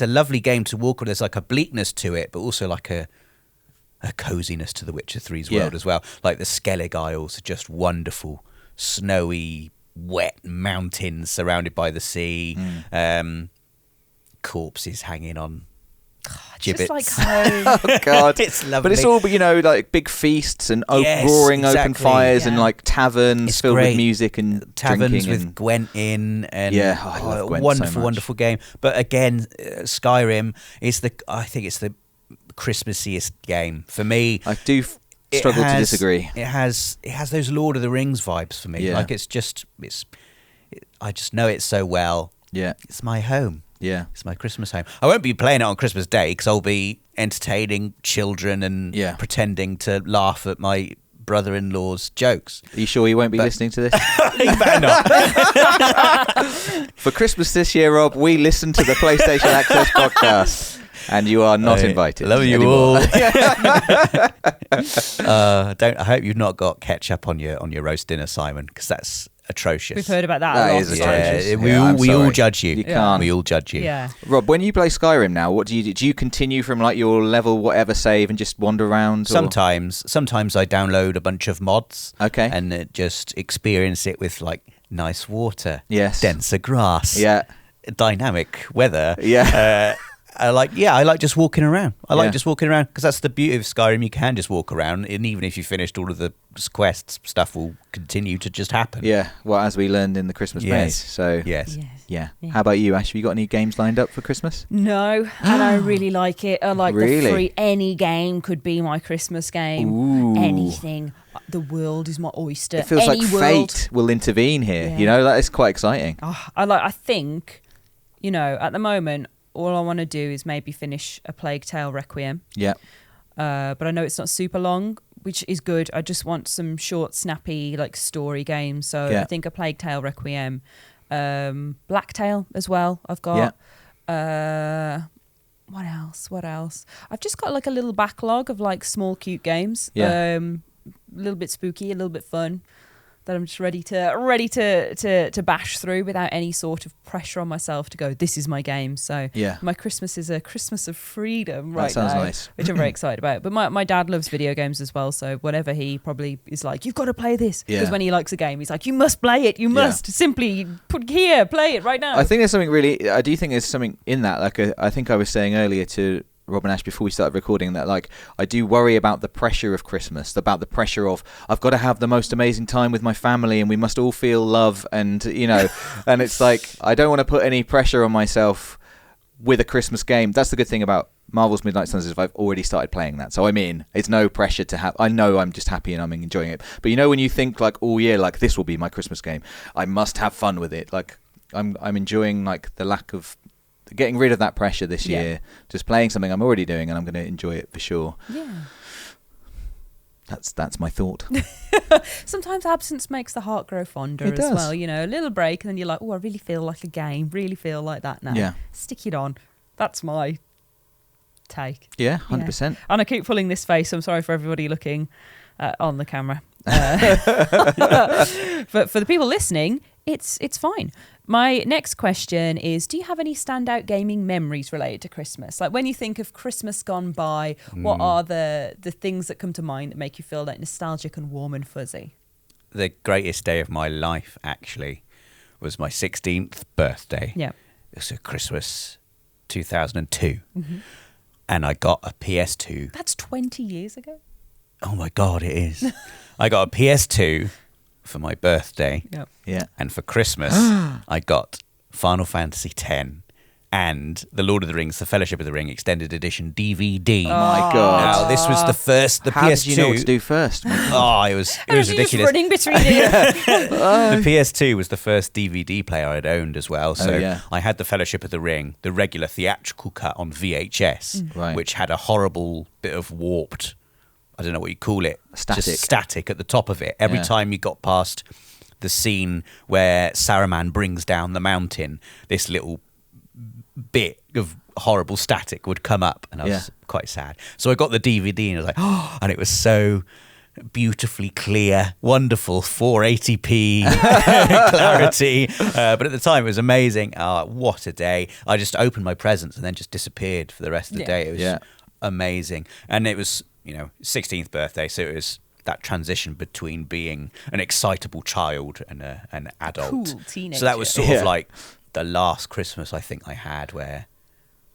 lovely game to walk on. There's like a bleakness to it, but also like a coziness to The Witcher 3's world as well. Like the Skellig Isles are just wonderful, snowy, wet mountains surrounded by the sea. Corpses hanging on gibbets. Just like home. Oh, God. It's lovely. But it's all, like big feasts and Yes, roaring open exactly. fires and Yeah. like taverns It's filled great. with music and Taverns drinking. with and Gwent in, and Yeah, I love Gwent so wonderful, much. wonderful game. But again, Skyrim is I think it's the Christmassiest game for me. I do struggle to disagree. It has those Lord of the Rings vibes for me. Yeah. Like I just know it so well. Yeah. It's my home. Yeah. It's my Christmas home. I won't be playing it on Christmas Day because I'll be entertaining children and Yeah. pretending to laugh at my brother-in-law's jokes. Are you sure you won't be listening to this? You better not. For Christmas this year, Rob, we listened to the PlayStation Access podcast, and you are not invited. Love you anymore. all. I hope you've not got ketchup on your roast dinner, Simon, because that's atrocious. We've heard about that, That a lot. is Yeah, atrocious. we Yeah, I'm all sorry. judge you. You can't. We all judge you. Yeah. Rob, when you play Skyrim now, what do you do? Do you continue from like your level whatever save and just wander around? Or? Sometimes I download a bunch of mods. Okay. And just experience it with like nice water. Yes. Denser grass. Yeah. Dynamic weather. Yeah. I like just walking around. I like Yeah. just walking around because that's the beauty of Skyrim. You can just walk around, and even if you finished all of the quests, stuff will continue to just happen. Yeah. Well, as we learned in the Christmas Yes. maze. So Yes. yeah. Yeah. How about you, Ash? Have you got any games lined up for Christmas? No, and I really like it. I like Really? the free. Any game could be my Christmas game. Ooh. Anything. The world is my oyster. It feels Any like world. fate will intervene here. Yeah. You know, that is quite exciting. Oh, I think, at the moment, all I want to do is maybe finish A Plague Tale Requiem. Yeah. but I know it's not super long, which is good. I just want some short, snappy, like story games. So I think A Plague Tale Requiem, Blacktail as well. I've got. What else? I've just got like a little backlog of like small, cute games. A little bit spooky, a little bit fun, that I'm just ready to bash through without any sort of pressure on myself to go, this is my game. So my Christmas is a Christmas of freedom right now. That sounds nice. Which I'm very excited about. But my dad loves video games as well, so whatever he probably is like, you've got to play this. Because when he likes a game, he's like, you must play it. You must simply play it right now. I think there's something I do think there's something in that. Like I think I was saying earlier to Rob and Ash before we started recording that, like, I do worry about the pressure of Christmas, about the pressure of I've got to have the most amazing time with my family and we must all feel love, and and it's like I don't want to put any pressure on myself with a Christmas game. That's the good thing about Marvel's Midnight Suns, is I've already started playing that, so I'm in. It's no pressure to have. I know I'm just happy and I'm enjoying it. But when you think like all year, like this will be my Christmas game, I must have fun with it. Like I'm enjoying like the lack of getting rid of that pressure this year, just playing something I'm already doing, and I'm going to enjoy it for sure. Yeah. That's my thought. Sometimes absence makes the heart grow fonder as well. A little break, and then you're like, oh, I really feel like a game, really feel like that now. Yeah. Stick it on. That's my take. Yeah, 100%. And I keep pulling this face. I'm sorry for everybody looking on the camera. But for the people listening, it's fine. My next question is, do you have any standout gaming memories related to Christmas? Like when you think of Christmas gone by, what are the things that come to mind that make you feel like nostalgic and warm and fuzzy? The greatest day of my life, actually, was my 16th birthday. Yeah. It was Christmas 2002. Mm-hmm. And I got a PS2. That's 20 years ago? Oh my God, it is. I got a PS2 for my birthday. Yep. Yeah. And for Christmas, I got Final Fantasy X and The Lord of the Rings, The Fellowship of the Ring Extended Edition DVD. Oh my God. Now, this was the first, How PS2. Did you know what to do first? It was ridiculous. Just running between it. The PS2 was the first DVD player I'd owned as well. So I had The Fellowship of the Ring, the regular theatrical cut on VHS, which had a horrible bit of warped, I don't know what you call it. Static at the top of it. Every time you got past the scene where Saruman brings down the mountain, this little bit of horrible static would come up, and I was quite sad. So I got the DVD and I was like, oh, and it was so beautifully clear, wonderful, 480p clarity. But at the time it was amazing. What a day. I just opened my presents and then just disappeared for the rest of the day. It was amazing. And it was 16th birthday, so it was that transition between being an excitable child and an adult. Cool teenager. So that was sort of like the last Christmas I think I had where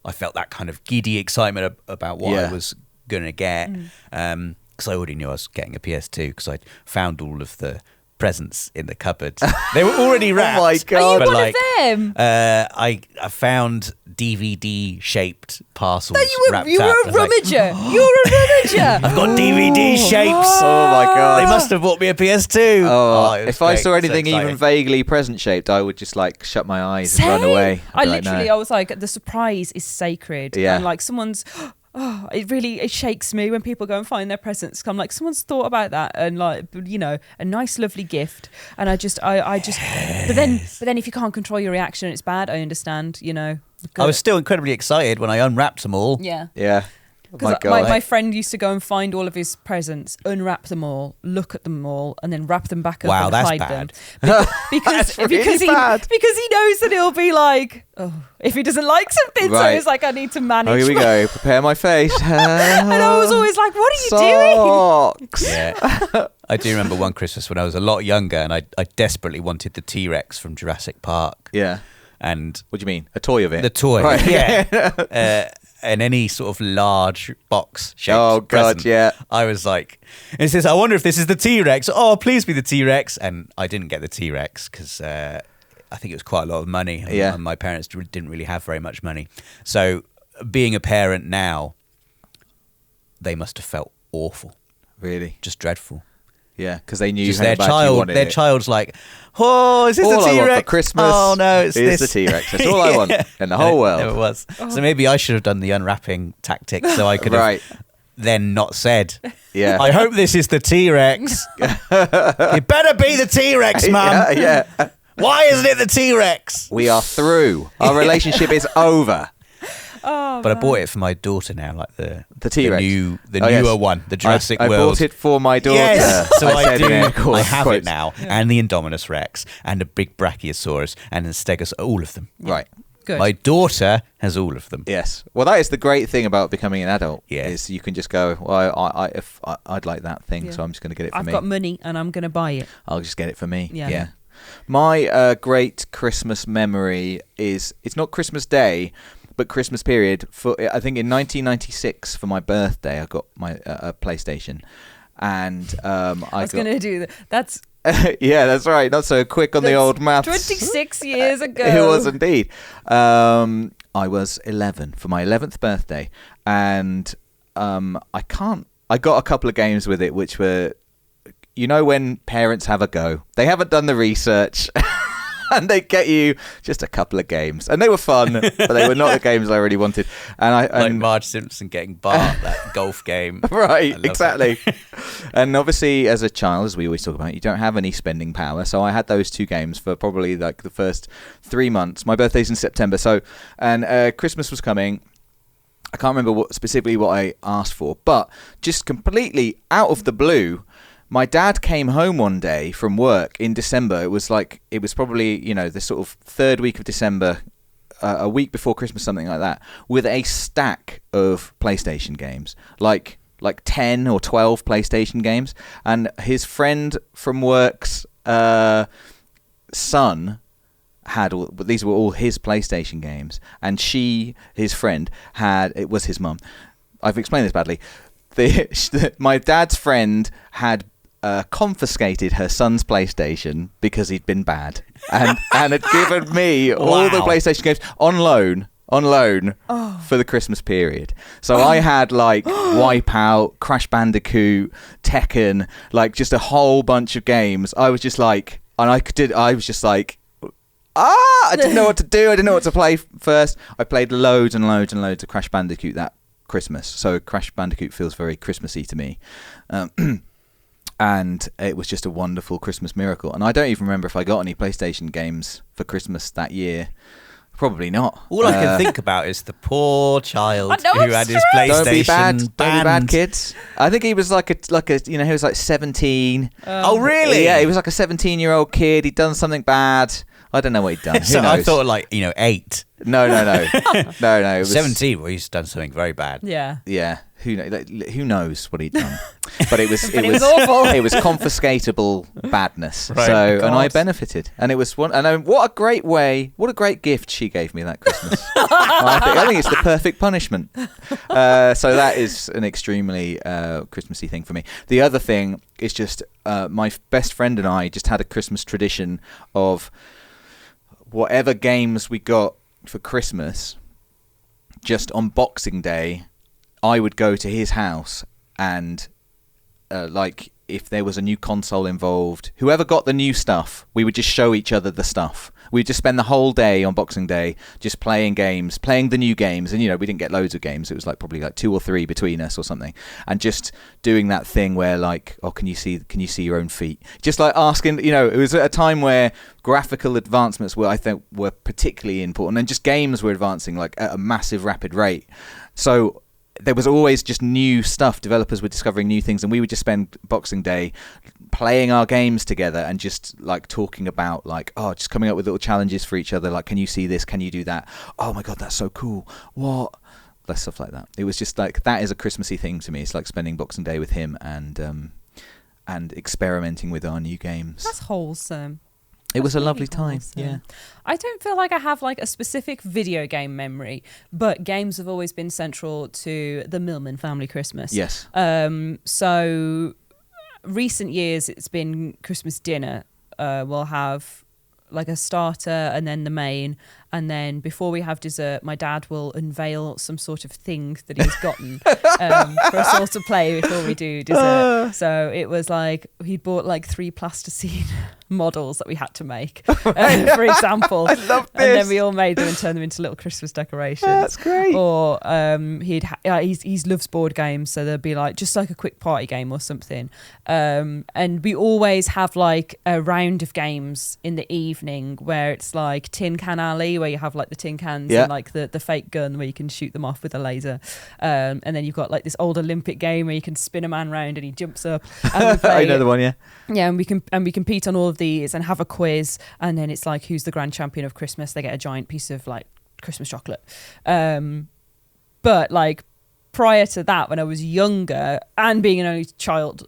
I felt that kind of giddy excitement about what I was going to get. Because I already knew I was getting a PS2 because I'd found all of the presents in the cupboard. They were already wrapped. Oh my God. Are you one of them? I found DVD-shaped parcels wrapped up. You were a rummager. You were a rummager. I've got DVD shapes. Oh my God. They must have bought me a PS2. If I saw anything even vaguely present-shaped, I would just like shut my eyes and run away. I was like, the surprise is sacred. Yeah. And like someone's... it shakes me when people go and find their presents. I'm like, someone's thought about that, and like, a nice, lovely gift. And I just, but then if you can't control your reaction, it's bad. I understand, I was still incredibly excited when I unwrapped them all. Yeah. Yeah. Because my friend used to go and find all of his presents, unwrap them all, look at them all, and then wrap them back up and hide them. Because he knows that he'll be like, if he doesn't like something, so he's like, I need to manage. Oh, here we go. Prepare my face. And I was always like, what are you doing? Yeah. I do remember one Christmas when I was a lot younger, and I desperately wanted the T-Rex from Jurassic Park. Yeah. And what do you mean? A toy of it? The toy. Right. Yeah. And any sort of large box shaped present. Yeah. I was like, and it says, I wonder if this is the T-Rex. Oh, please be the T-Rex. And I didn't get the T-Rex because I think it was quite a lot of money. Yeah. And my parents didn't really have very much money. So being a parent now, they must have felt awful. Really? Just dreadful. Yeah, because they knew just their child's like, oh, is this all the T-Rex? I want for Christmas? Oh no, it's the T-Rex. That's all I want in the whole world. It was. So maybe I should have done the unwrapping tactic so I could have then not said. Yeah. I hope this is the T-Rex. It better be the T-Rex, Mum. Yeah. Why isn't it the T-Rex? We are through. Our relationship is over. But I bought it for my daughter now, like the T-Rex. the newer one, the Jurassic I World. bought it for my daughter. Yes, so I said do. in air I have quotes. it now, and the Indominus Rex, and a big Brachiosaurus, and a Stegosaurus, all of them. Right. Good. My daughter has all of them. Yes. Well, that is the great thing about becoming an adult. Yeah. Is you can just go, well, I'd like that thing, Yeah. so I'm just going to get it for I've me. got money and I'm going to buy it. I'll just get it for me. Yeah. My great Christmas memory is, it's not Christmas Day, but Christmas period. I think in 1996 for my birthday, I got my a PlayStation, and I was going to do that. That's yeah, that's right. Not so quick on the old maths. 26 years ago. It was indeed. I was 11 for my 11th birthday, and I got a couple of games with it, which were, you know, when parents have a go, they haven't done the research. And they get you just a couple of games, and they were fun, but they were not the games I really wanted. And Like Marge Simpson getting Bart, that golf game. Right, exactly. And obviously, as a child, as we always talk about, you don't have any spending power. So I had those two games for probably like the first 3 months. My birthday's in September, and Christmas was coming. I can't remember specifically what I asked for, but just completely out of the blue, my dad came home one day from work in December. It was probably, you know, the sort of third week of December, a week before Christmas, something like that, with a stack of PlayStation games, like 10 or 12 PlayStation games. And his friend from work's son had these were all his PlayStation games, and his friend it was his mum. I've explained this badly. My dad's friend had confiscated her son's PlayStation because he'd been bad, and had given me all the PlayStation games on loan for the Christmas period. So I had like Wipeout, Crash Bandicoot, Tekken, like just a whole bunch of games. I was just like, I didn't know what to do. I didn't know what to play first. I played loads and loads and loads of Crash Bandicoot that Christmas. So Crash Bandicoot feels very Christmassy to me. And it was just a wonderful Christmas miracle. And I don't even remember if I got any PlayStation games for Christmas that year. Probably not. All I can think about is the poor child I know, who had his it's true. PlayStation Don't be bad. Don't be bad, banned. kids. I think he was like a he was like 17. Oh, really? Yeah, he was like a 17-year-old kid. He'd done something bad. I don't know what he'd done. So Who knows? I thought like, 8. No. No. It was 17, well, he's done something very bad. Yeah. Yeah. Who knows what he'd done? But it was awful. It was confiscatable badness. Right. So and I God. benefited, and it was what a great gift she gave me that Christmas. I think it's the perfect punishment. So that is an extremely Christmassy thing for me. The other thing is just my best friend and I just had a Christmas tradition of whatever games we got for Christmas, just on Boxing Day, I would go to his house and like if there was a new console involved, whoever got the new stuff, we would just show each other the stuff. We'd just spend the whole day on Boxing Day just playing the new games. And, you know, we didn't get loads of games. It was like probably like 2 or 3 between us or something. And just doing that thing where like, oh, can you see your own feet? Just like asking, you know, it was at a time where graphical advancements I think were particularly important. And just games were advancing like at a massive rapid rate. So there was always just new stuff. Developers were discovering new things, and we would just spend Boxing Day playing our games together and just like talking about like, just coming up with little challenges for each other. Like, can you see this? Can you do that? Oh my God, that's so cool. What? Stuff like that. It was just like, that is a Christmassy thing to me. It's like spending Boxing Day with him and experimenting with our new games. That's wholesome. It was a That's lovely really time. wholesome. Yeah. I don't feel like I have like a specific video game memory, but games have always been central to the Millman family Christmas. Yes. So recent years it's been Christmas dinner. We'll have like a starter and then the main, and then before we have dessert, my dad will unveil some sort of thing that he's gotten for us all to play before we do dessert. So it was like he bought like 3 plasticine models that we had to make, for example. I love this. And then we all made them and turned them into little Christmas decorations. That's great. Or he loves board games, so there'd be like just like a quick party game or something. And we always have like a round of games in the evening where it's like Tin Can Alley, where you have like the tin cans and like the fake gun where you can shoot them off with a laser. And then you've got like this old Olympic game where you can spin a man round and he jumps up. And we play, I know the one, yeah. Yeah, and we compete on all of these and have a quiz, and then it's like who's the grand champion of Christmas. They get a giant piece of like Christmas chocolate. But like prior to that, when I was younger and being an only child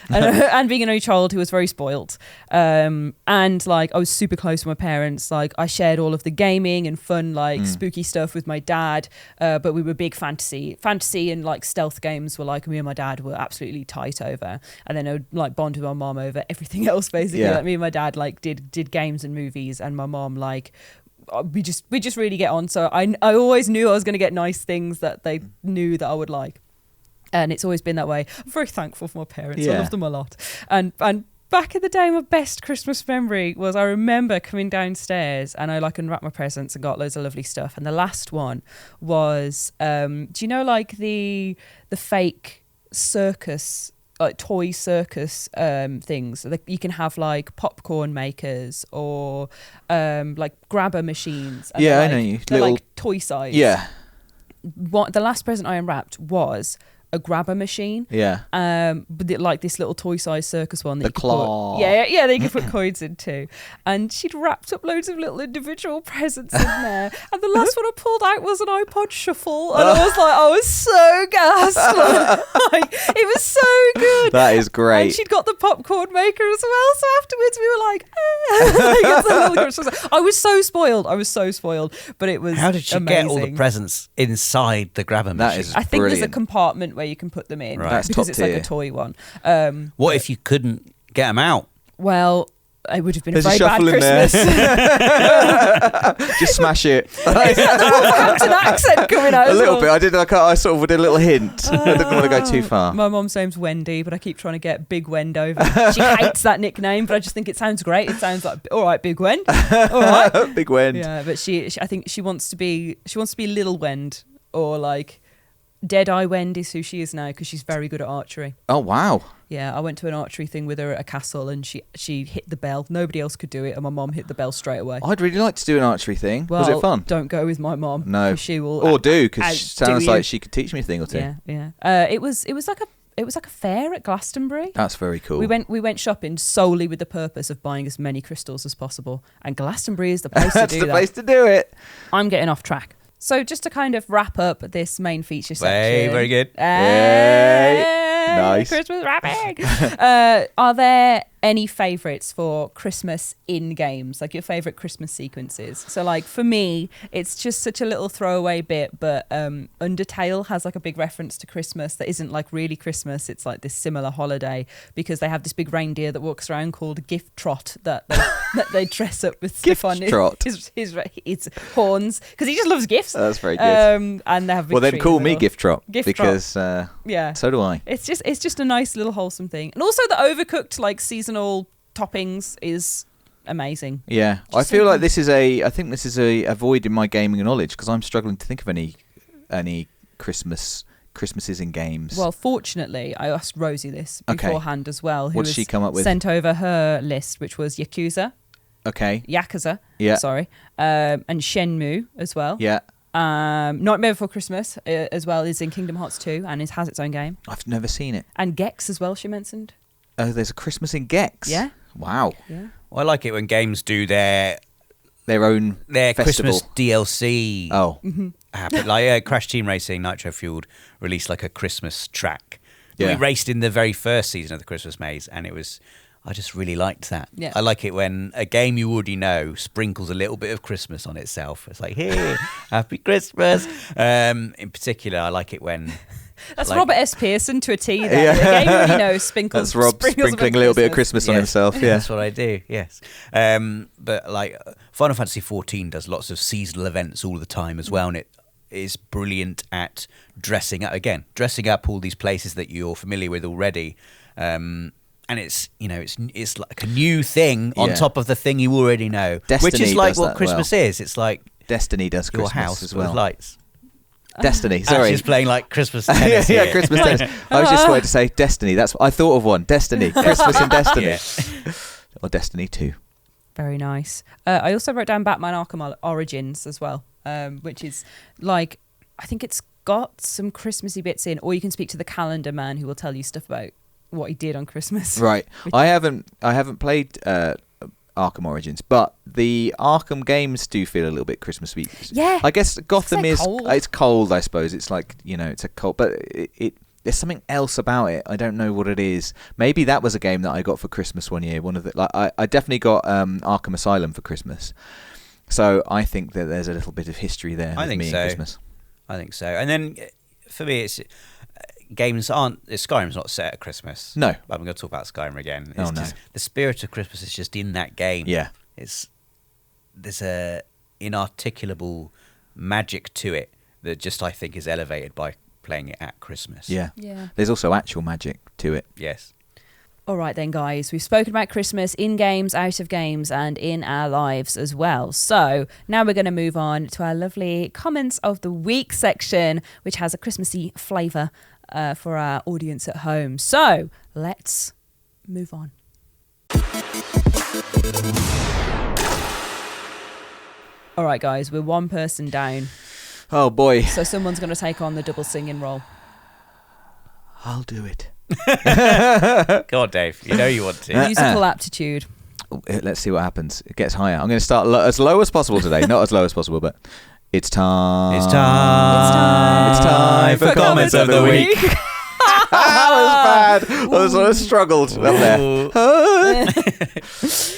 and being an only child who was very spoiled, and like I was super close to my parents. Like I shared all of the gaming and fun like spooky stuff with my dad, but we were big fantasy and like stealth games were like me and my dad were absolutely tight over, and then I would like bond with my mom over everything else basically. Like me and my dad like did games and movies, and my mom like we just really get on. So I always knew I was going to get nice things that they knew that I would like, and it's always been that way. I'm very thankful for my parents. I love them a lot. And back in the day, my best Christmas memory was I remember coming downstairs and I like unwrapped my presents and got loads of lovely stuff. And the last one was do you know like the fake circus, like toy circus things? Like you can have like popcorn makers or like grabber machines. And Yeah, like, I know you. They're Little, like toy size. yeah. The last present I unwrapped was a grabber machine. Yeah. But like this little toy size circus one that The you could claw. put, yeah, that you could put coins into. And she'd wrapped up loads of little individual presents in there. And the last one I pulled out was an iPod Shuffle, and I was so gassed. Like, it was so good. That is great. And she'd got the popcorn maker as well. So afterwards we were like, like it's a little Christmas. I was so spoiled. But it was How did she amazing. get all the presents inside the grabber machine? That is I think brilliant. there's a compartment where you can put them in, Right. That's because top it's like tier. a toy one. What if you couldn't get them out? Well, it would have been There's a a very bad shuffle in there. Christmas. Just smash it. Is that the Wolverhampton accent coming out? A as little well? bit. I sort of did a little hint. I didn't want to go too far. My mum's name's Wendy, but I keep trying to get Big Wend over. She hates that nickname, but I just think it sounds great. It sounds like, all right, Big Wend. All right. Big Wend. Yeah, but she I think she wants to be Little Wend, or like Deadeye Wend is who she is now, because she's very good at archery. Oh, wow. Yeah, I went to an archery thing with her at a castle, and she hit the bell. Nobody else could do it, and my mum hit the bell straight away. I'd really like to do an archery thing. Well, Was it fun? Don't go with my mum. No. 'Cause she will. Or do, because outdo she sounds you. like she could teach me a thing or two. Yeah. It was like a fair at Glastonbury. That's very cool. We went shopping solely with the purpose of buying as many crystals as possible, and Glastonbury is the place to That's do the that. place to do it. I'm getting off track. So just to kind of wrap up this main feature section. Very good. Hey, Nice. Christmas wrapping. Are there any favourites for Christmas in games, like your favourite Christmas sequences? So like for me, it's just such a little throwaway bit, but Undertale has like a big reference to Christmas that isn't like really Christmas. It's like this similar holiday, because they have this big reindeer that walks around called Gift Trot that they dress up with Gift stuff on Trot. his horns, because he just loves gifts. That's very good. And they have big Well, then tree call in the me middle. Gift Trot. Gift because Yeah. so do I. It's just a nice little wholesome thing. And also the overcooked like seasonal toppings is amazing. Yeah, Just I so feel like good. I think this is a void in my gaming knowledge, because I'm struggling to think of any Christmases in games. Well, fortunately, I asked Rosie this Okay. beforehand as well, who What did has she come up with? sent over her list, which was Yakuza, Yeah. sorry, and Shenmue as well. Yeah. Nightmare Before Christmas as well is in Kingdom Hearts 2 and has its own game. I've never seen it. And Gex as well, she mentioned. Oh, there's a Christmas in Gex. Yeah. Wow. Yeah. Well, I like it when games do their Their festival. Christmas DLC. Oh. Happen. Like Crash Team Racing Nitro Fueled released like a Christmas track. Yeah. We raced in the very first season of the Christmas Maze, and I just really liked that. Yeah. I like it when a game you already know sprinkles a little bit of Christmas on itself. It's like, hey, happy Christmas. In particular, I like it when... That's like- Robert S. Pearson to a T. That Yeah. the game, you know, sprinkles. That's Rob sprinkling a little bit of Christmas on himself. Yeah. That's what I do, yes. But like Final Fantasy XIV does lots of seasonal events all the time as well, and it is brilliant at dressing up all these places that you're familiar with already, and and it's it's like a new thing on Yeah. top of the thing you already know, which Destiny is like does what that Christmas well. is. It's like Destiny does your Christmas house as well. with lights. Destiny, sorry. She's playing like Christmas tennis. yeah, here. Christmas tennis. I was just going to say Destiny. That's I thought of one. Destiny, Christmas and Destiny, Yeah. or Destiny 2. Very nice. I also wrote down Batman Arkham Origins as well, which is like, I think it's got some Christmassy bits in, or you can speak to the calendar man who will tell you stuff about what he did on Christmas. Right. I haven't played Arkham Origins, but the Arkham games do feel a little bit Christmassy. Yeah. I guess Gotham is cold. it's cold. I suppose it's like it's a cold, but it there's something else about it. I don't know what it is. Maybe that was a game that I got for Christmas one year. One of the I definitely got Arkham Asylum for Christmas. So I think that there's a little bit of history there. I with think me so. And Christmas. I think so. And then for me, it's games aren't. Skyrim's not set at Christmas. No. I'm going to talk about Skyrim again. It's Oh, no. just, the spirit of Christmas is just in that game. Yeah. There's a inarticulable magic to it that just I think is elevated by playing it at Christmas. Yeah. Yeah. There's also actual magic to it. Yes. All right then, guys. We've spoken about Christmas in games, out of games, and in our lives as well. So now we're going to move on to our lovely comments of the week section, which has a Christmassy flavour for our audience at home. So let's move on. All right, guys. We're one person down, Oh boy, so someone's going to take on the double singing role. I'll do it. Go on, Dave. You know you want to. Musical aptitude. Let's see what happens. It gets higher. I'm going to start as low as possible today. Not as low as possible, but it's time. It's time. It's time for comments of the week. That was bad. I sort of struggled up there.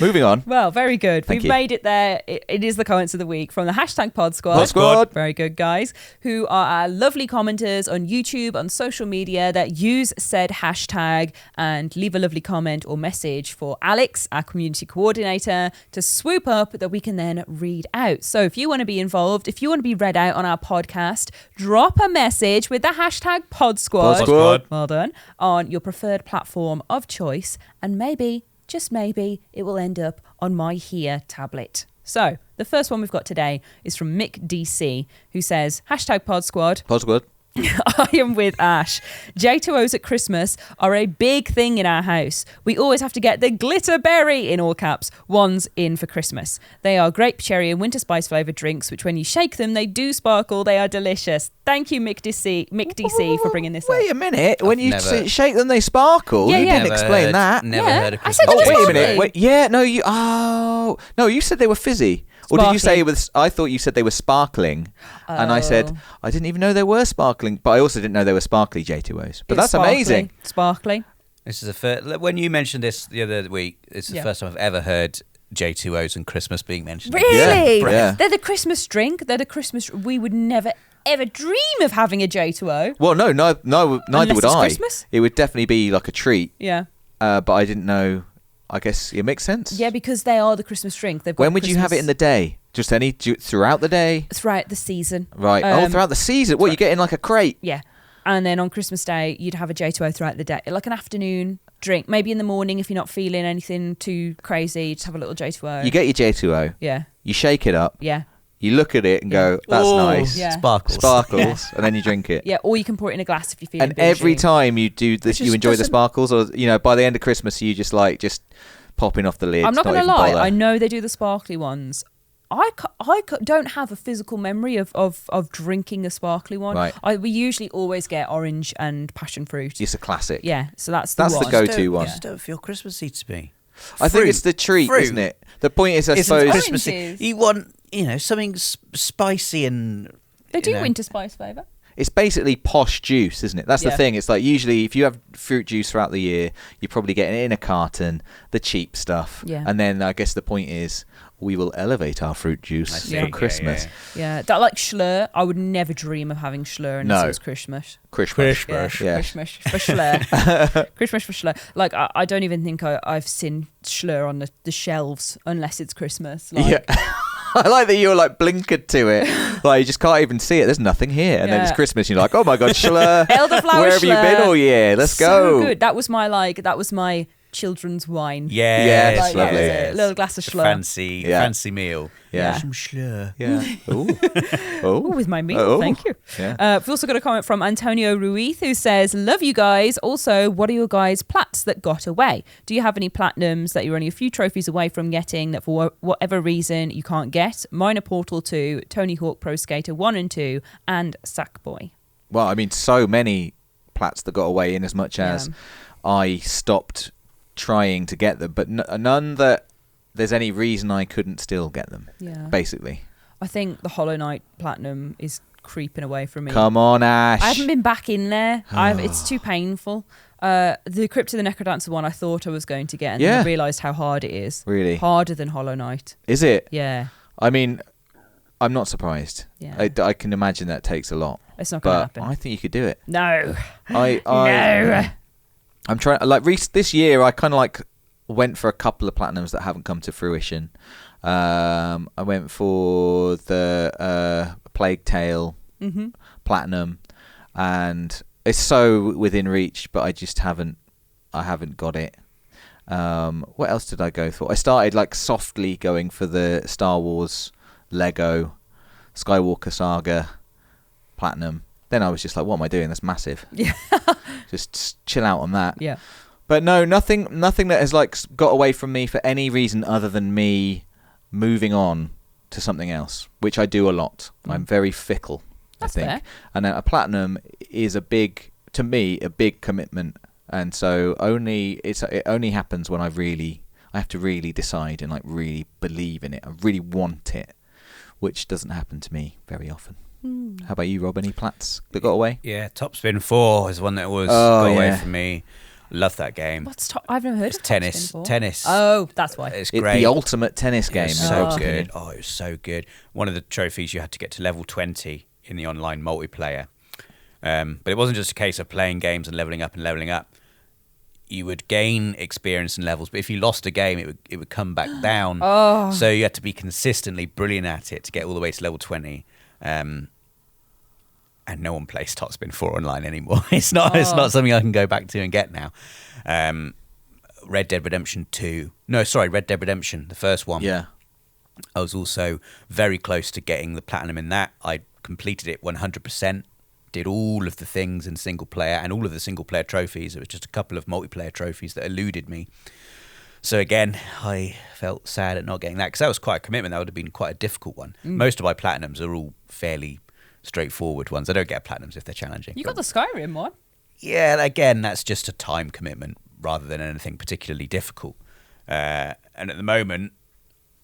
Moving on. Well, very good. Thank We've you. made it there. It is the comments of the week from the hashtag Pod Squad. Pod Squad. Very good, guys, who are our lovely commenters on YouTube, on social media that use said hashtag and leave a lovely comment or message for Alex, our community coordinator, to swoop up that we can then read out. So if you want to be involved, if you want to be read out on our podcast, drop a message with the hashtag Pod Squad. Pod Squad. Well done. On your preferred platform of choice, and maybe, just maybe, it will end up on my Here tablet. So, the first one we've got today is from Mick DC, who says, hashtag Pod Squad. Pod Squad. I am with Ash. J2Os at Christmas are a big thing in our house. We always have to get the glitter berry, in all caps, ones in for Christmas. They are grape, cherry and winter spice flavoured drinks, which when you shake them, they do sparkle. They are delicious. Thank you, Mick DC, for bringing this up. Wait a minute. When you never- shake them, they sparkle. Yeah, you yeah. didn't explain that. Never Yeah, heard of I said Christmas. they were Oh, wait a sparkling. minute. Wait, yeah, no, you. Oh, no, you said they were fizzy. Or did you say it was? I thought you said they were sparkling, and I said I didn't even know they were sparkling. But I also didn't know they were sparkly J2Os. But It's that's amazing. Sparkly. This is the first. When you mentioned this the other week, it's the Yeah. first time I've ever heard J2Os and Christmas being mentioned. Really? Yeah. They're the Christmas drink. They're the Christmas. We would never ever dream of having a J2O. Well, no, neither Unless would it's I. Christmas? It would definitely be like a treat. Yeah. But I didn't know. I guess it makes sense. Yeah, because they are the Christmas drink. They've got When would you have it in the day? Just throughout the day? throughout the season? Right. Throughout the season. What, you get in like a crate? Yeah. And then on Christmas Day, you'd have a J2O throughout the day, like an afternoon drink. Maybe in the morning, if you're not feeling anything too crazy, just have a little J2O. You get your J2O. Yeah. You shake it up. Yeah. You look at it and go, "That's Oh, nice." Yeah. Sparkles. Sparkles, and then you drink it. Yeah. Or you can pour it in a glass if you're feeling. And every bougie. time you do this, Which you is- enjoy the doesn't- sparkles, or by the end of Christmas, you just popping off the lid. I'm not going to even lie. bother. I know they do the sparkly ones. I don't have a physical memory of drinking a sparkly one. Right. We usually always get orange and passion fruit. It's a classic. Yeah, so that's the That's the one. go-to one. Just don't feel Christmassy to me. I think it's the treat, Fruit. isn't it? The point is, I Isn't suppose. Christmassy. Oranges. You want something spicy and. They do you know. winter spice flavour. It's basically posh juice, isn't it? That's the Yeah. thing. It's like usually if you have fruit juice throughout the year, you're probably getting it in a carton, the cheap stuff. Yeah. And then I guess the point is we will elevate our fruit I juice see. for Christmas. Yeah, that like Schlur. I would never dream of having Schlur unless No. it was Christmas. Christmas. Christmas. Yeah, Yeah. Christmas for Schlur. Christmas for Schlur. Like I don't even think I've seen Schlur on the shelves unless it's Christmas. Like, Yeah. I like that you're like blinkered to it. Like you just can't even see it. There's nothing here. And then it's Yeah. Christmas and you're like, oh my God, Schlur. Elderflower Where have you Schlur. been all year? Let's so go. good. That was my children's wine. Yes, Yes, lovely. that's it. A little glass of A schlur. fancy meal. Yeah. Some schlur. Yeah. Ooh. Oh, with my meal, Oh. thank you. Yeah. We've also got a comment from Antonio Ruiz who says, love you guys. Also, what are your guys' plats that got away? Do you have any platinums that you're only a few trophies away from getting that for whatever reason you can't get? Mine are Portal 2, Tony Hawk Pro Skater 1 and 2, and Sackboy. Well, I mean, so many plats that got away in as much as I stopped trying to get them, but none that there's any reason I couldn't still get them. Yeah. Basically. I think the Hollow Knight Platinum is creeping away from me. Come on, Ash. I haven't been back in there. It's too painful. The Crypt of the Necrodancer one I thought I was going to get, and then I realised how hard it is. Really? Harder than Hollow Knight. Is it? Yeah. I mean, I'm not surprised. Yeah. I can imagine that takes a lot. It's not going to But happen. I think you could do it. No. No. I'm trying, like, this year I kind of like went for a couple of platinums that haven't come to fruition. I went for the Plague Tale platinum, and it's so within reach, but I just haven't got it. What else did I go for? I started like softly going for the Star Wars Lego Skywalker Saga platinum. Then I was just like, what am I doing? That's massive. Yeah. Just chill out on that. Yeah. But no, nothing that has like got away from me for any reason other than me moving on to something else, which I do a lot. I'm very fickle, That's I think. fair. And a platinum is a big commitment. And so it only happens when I have to really decide and like really believe in it. I really want it, which doesn't happen to me very often. How about you, Rob? Any plats that got away? Yeah, Top Spin 4 is one that got away from me. Love that game. I've never heard of tennis. Top Spin 4. Tennis. Oh, that's why. It's It's great. the ultimate tennis game. It was in so my good. opinion. Oh, it was so good. One of the trophies you had to get to level 20 in the online multiplayer. But it wasn't just a case of playing games and leveling up. You would gain experience and levels, but if you lost a game, it would come back down. Oh. So you had to be consistently brilliant at it to get all the way to level 20. And no one plays Top Spin 4 online anymore. It's not something I can go back to and get now. Red Dead Redemption 2. No, sorry, Red Dead Redemption, the first one. Yeah. I was also very close to getting the platinum in that. I completed it 100%, did all of the things in single player and all of the single player trophies. It was just a couple of multiplayer trophies that eluded me. So again, I felt sad at not getting that because that was quite a commitment. That would have been quite a difficult one. Most of my platinums are all fairly straightforward ones. I don't get platinums if they're challenging. You got the Skyrim one. Yeah, again, that's just a time commitment rather than anything particularly difficult. And at the moment,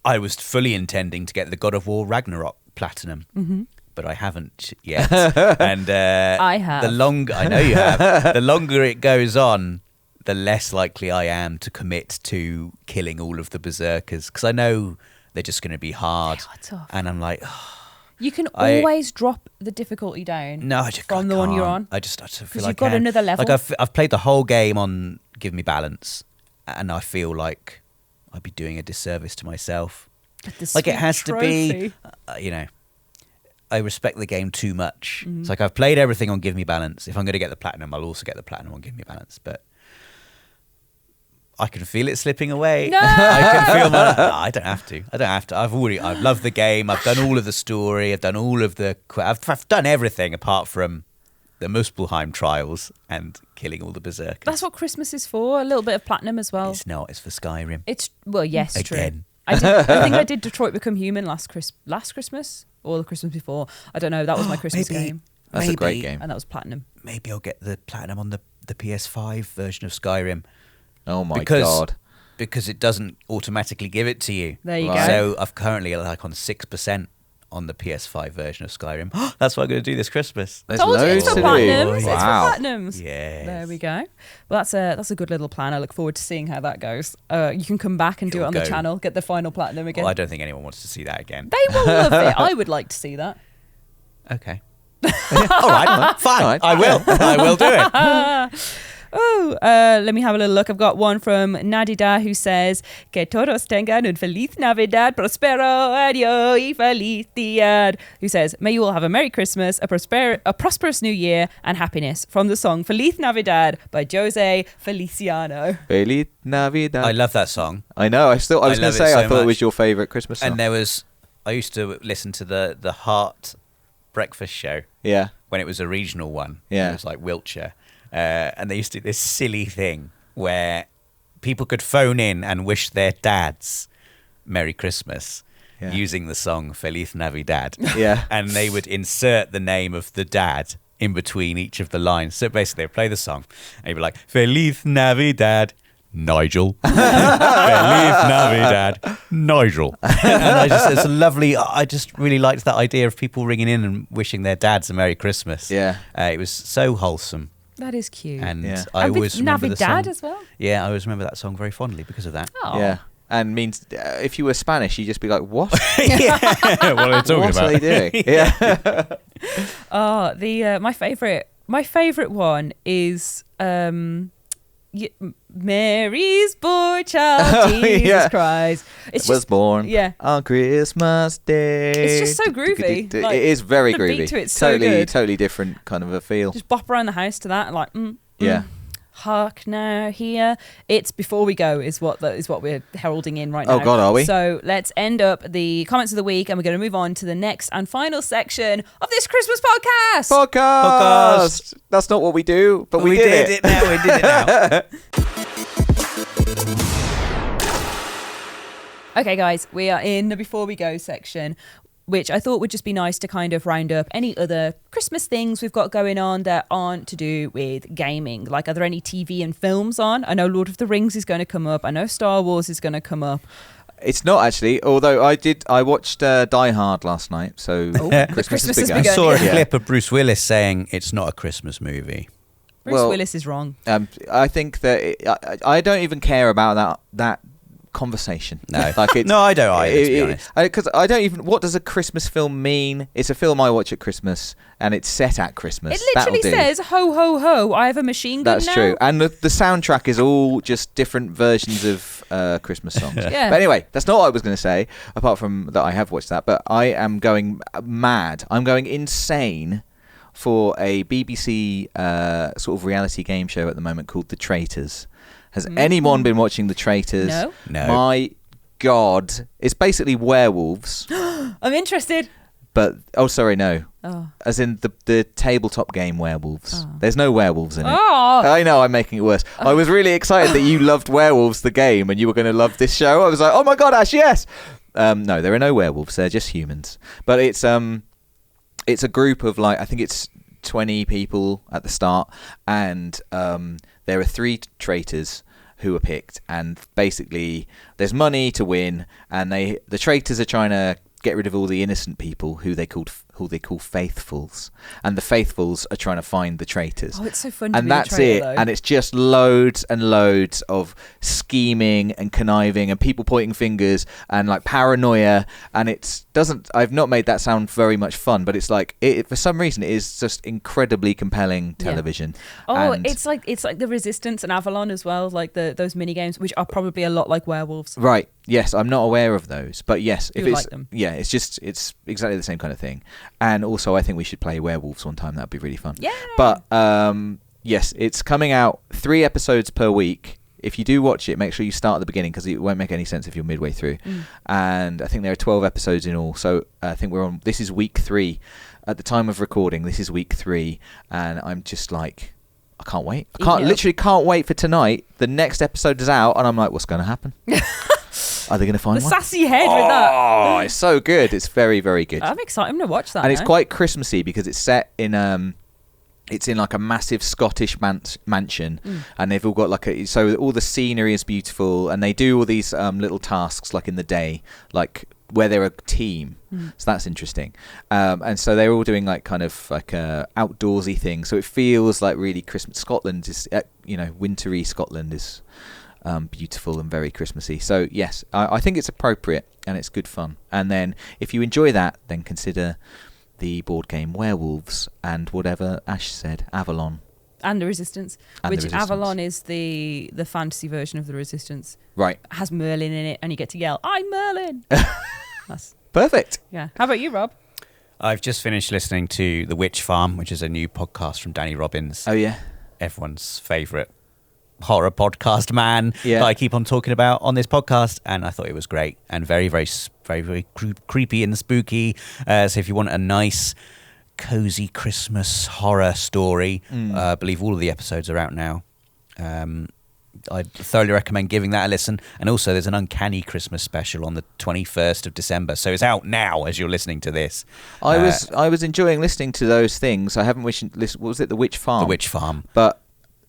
I was fully intending to get the God of War Ragnarok platinum, but I haven't yet. And I have. I know you have. The longer it goes on, the less likely I am to commit to killing all of the berserkers because I know they're just going to be hard. They are tough. And I'm like, You can always drop the difficulty down from the one you're on. I feel like Because you've got another level. Like I've played the whole game on Give Me Balance, and I feel like I'd be doing a disservice to myself. Like it has to be, I respect the game too much. It's like I've played everything on Give Me Balance. If I'm going to get the platinum, I'll also get the platinum on Give Me Balance. But I can feel it slipping away. No! I can feel I don't have to. I've loved the game. I've done all of the story. I've done all of I've done everything apart from the Muspelheim trials and killing all the berserkers. That's what Christmas is for. A little bit of platinum as well. It's not. It's for Skyrim. Yes, Again. true. I think I did Detroit Become Human last Christmas or the Christmas before. I don't know. That was my Christmas game. That's a great game. And that was platinum. Maybe I'll get the platinum on the PS5 version of Skyrim. Oh my God. Because it doesn't automatically give it to you. There you Right. go. So I've currently like on 6% on the PS5 version of Skyrim. That's what I'm going to do this Christmas. There's Told you loads it's for to do. platinums. It's for Wow. platinums. Yes. There we go. Well, that's a good little plan. I look forward to seeing how that goes. You can come back and do it It'll on the go. channel, get the final platinum again. Well, I don't think anyone wants to see that again. They will love it. I would like to see that. Okay. All right. Fine. All right. I will do it. Let me have a little look. I've got one from Nadida who says, Que todos tengan un feliz Navidad, prospero año y felicidad. Who says, may you all have a Merry Christmas, a prosperous New Year, and happiness. From the song Feliz Navidad by Jose Feliciano. Feliz Navidad. I love that song. I know. I was going to say, I thought it was your favourite Christmas song. And I used to listen to the Heart breakfast show. Yeah. When it was a regional one. Yeah. It was like Wiltshire. And they used to do this silly thing where people could phone in and wish their dads Merry Christmas using the song Feliz Navidad. Yeah. And they would insert the name of the dad in between each of the lines. So basically, they'd play the song and you'd be like, Feliz Navidad, Nigel. Feliz Navidad, Nigel. And it's a lovely, I just really liked that idea of people ringing in and wishing their dads a Merry Christmas. Yeah. It was so wholesome. That is cute. And Yeah. I And always with remember the Navidad song. as well? Yeah, I always remember that song very fondly because of that. Oh. Yeah. And means if you were Spanish, you'd just be like, what? What are they talking What about? are they doing? Yeah. Oh, my favorite one is Mary's boy child, Jesus Yeah. Christ. It's was just born yeah. on Christmas Day. It's just so groovy. Like, it is very the groovy. beat to it's so totally, good. totally different kind of a feel. just bop around the house to that, like Yeah. Hark now here. It's Before We Go is what we're heralding in right now. Oh, God, are we? So let's end up the comments of the week and we're going to move on to the next and final section of this Christmas podcast. Podcast. That's not what we do, but we did it. now. We did it now. Okay, guys, we are in the Before We Go section, which I thought would just be nice to kind of round up any other Christmas things we've got going on that aren't to do with gaming. Like, are there any TV and films on? I know Lord of the Rings is going to come up. I know Star Wars is going to come up. It's not actually, although I watched Die Hard last night, so Christmas has has begun. I begun. saw a Yeah. clip of Bruce Willis saying it's not a Christmas movie. Bruce Willis is wrong. I think that I don't even care about that conversation. No. Like it's, No, I don't either, to be honest. Because I don't even. What does a Christmas film mean? It's a film I watch at Christmas, and it's set at Christmas. It literally That'll do. says, ho, ho, ho, I have a machine gun That's now. true. And the soundtrack is all just different versions of Christmas songs. Yeah. But anyway, that's not what I was going to say, apart from that I have watched that. But I am going mad. I'm going insane for a BBC sort of reality game show at the moment called The Traitors. Has anyone been watching The Traitors? No. No. My God. It's basically werewolves. I'm interested. But, oh, sorry, no. Oh. As in the tabletop game werewolves. There's no werewolves in it. Oh. I know, I'm making it worse. I was really excited that you loved Werewolves, the game, and you were going to love this show. I was like, oh my God, Ash, yes! No, there are no werewolves. They're just humans. But it's a group of, like, I think it's 20 people at the start, and there are 3 traitors who are picked, and basically there's money to win, and the traitors are trying to get rid of all the innocent people who they call faithfuls, and the faithfuls are trying to find the traitors. Oh, it's so fun to and be a that's traitor, it. though. And it's just loads and loads of scheming and conniving and people pointing fingers and like paranoia. And I've not made that sound very much fun, but it's like for some reason it is just incredibly compelling television. Oh, And- it's like the Resistance and Avalon as well, like those mini games, which are probably a lot like werewolves. Right. Yes, I'm not aware of those, but yes, You if would it's like them. yeah, it's exactly the same kind of thing. And also, I think we should play werewolves one time. That'd be really fun. Yeah. But yes, it's coming out 3 episodes per week. If you do watch it, make sure you start at the beginning because it won't make any sense if you're midway through. And I think there are 12 episodes in all. So I think this is week 3 at the time of recording. This is week 3, and I'm just like, I can't wait. Literally can't wait for tonight. The next episode is out, and I'm like, what's going to happen? Are they going to find The one? sassy head with that. Oh, it's so good. It's very, very good. I'm excited. I'm going to watch that. And it's now. quite Christmassy because it's set in it's in like a massive Scottish mansion, and they've all got so all the scenery is beautiful, and they do all these little tasks like in the day, like where they're a team. So that's interesting. And so they're all doing like kind of like outdoorsy things. So it feels like really Christmas. Scotland is, wintry Scotland is beautiful and very Christmassy. So yes, I think it's appropriate and it's good fun. And then if you enjoy that, then consider the board game Werewolves and whatever Ash said, Avalon. And the Resistance, And which the Resistance. Avalon is the fantasy version of the Resistance. Right. It has Merlin in it, and you get to yell, "I'm Merlin." That's, Perfect. yeah. How about you, Rob? I've just finished listening to The Witch Farm, which is a new podcast from Danny Robbins. Oh yeah. Everyone's favourite horror podcast man Yeah. that I keep on talking about on this podcast, and I thought it was great and very, very, very, very creepy and spooky. So if you want a nice, cozy Christmas horror story, I believe all of the episodes are out now. I thoroughly recommend giving that a listen. And also, there's an Uncanny Christmas special on the 21st of December, so it's out now as you're listening to this. I was enjoying listening to those things. I haven't listened. What was it? The Witch Farm. The Witch Farm. But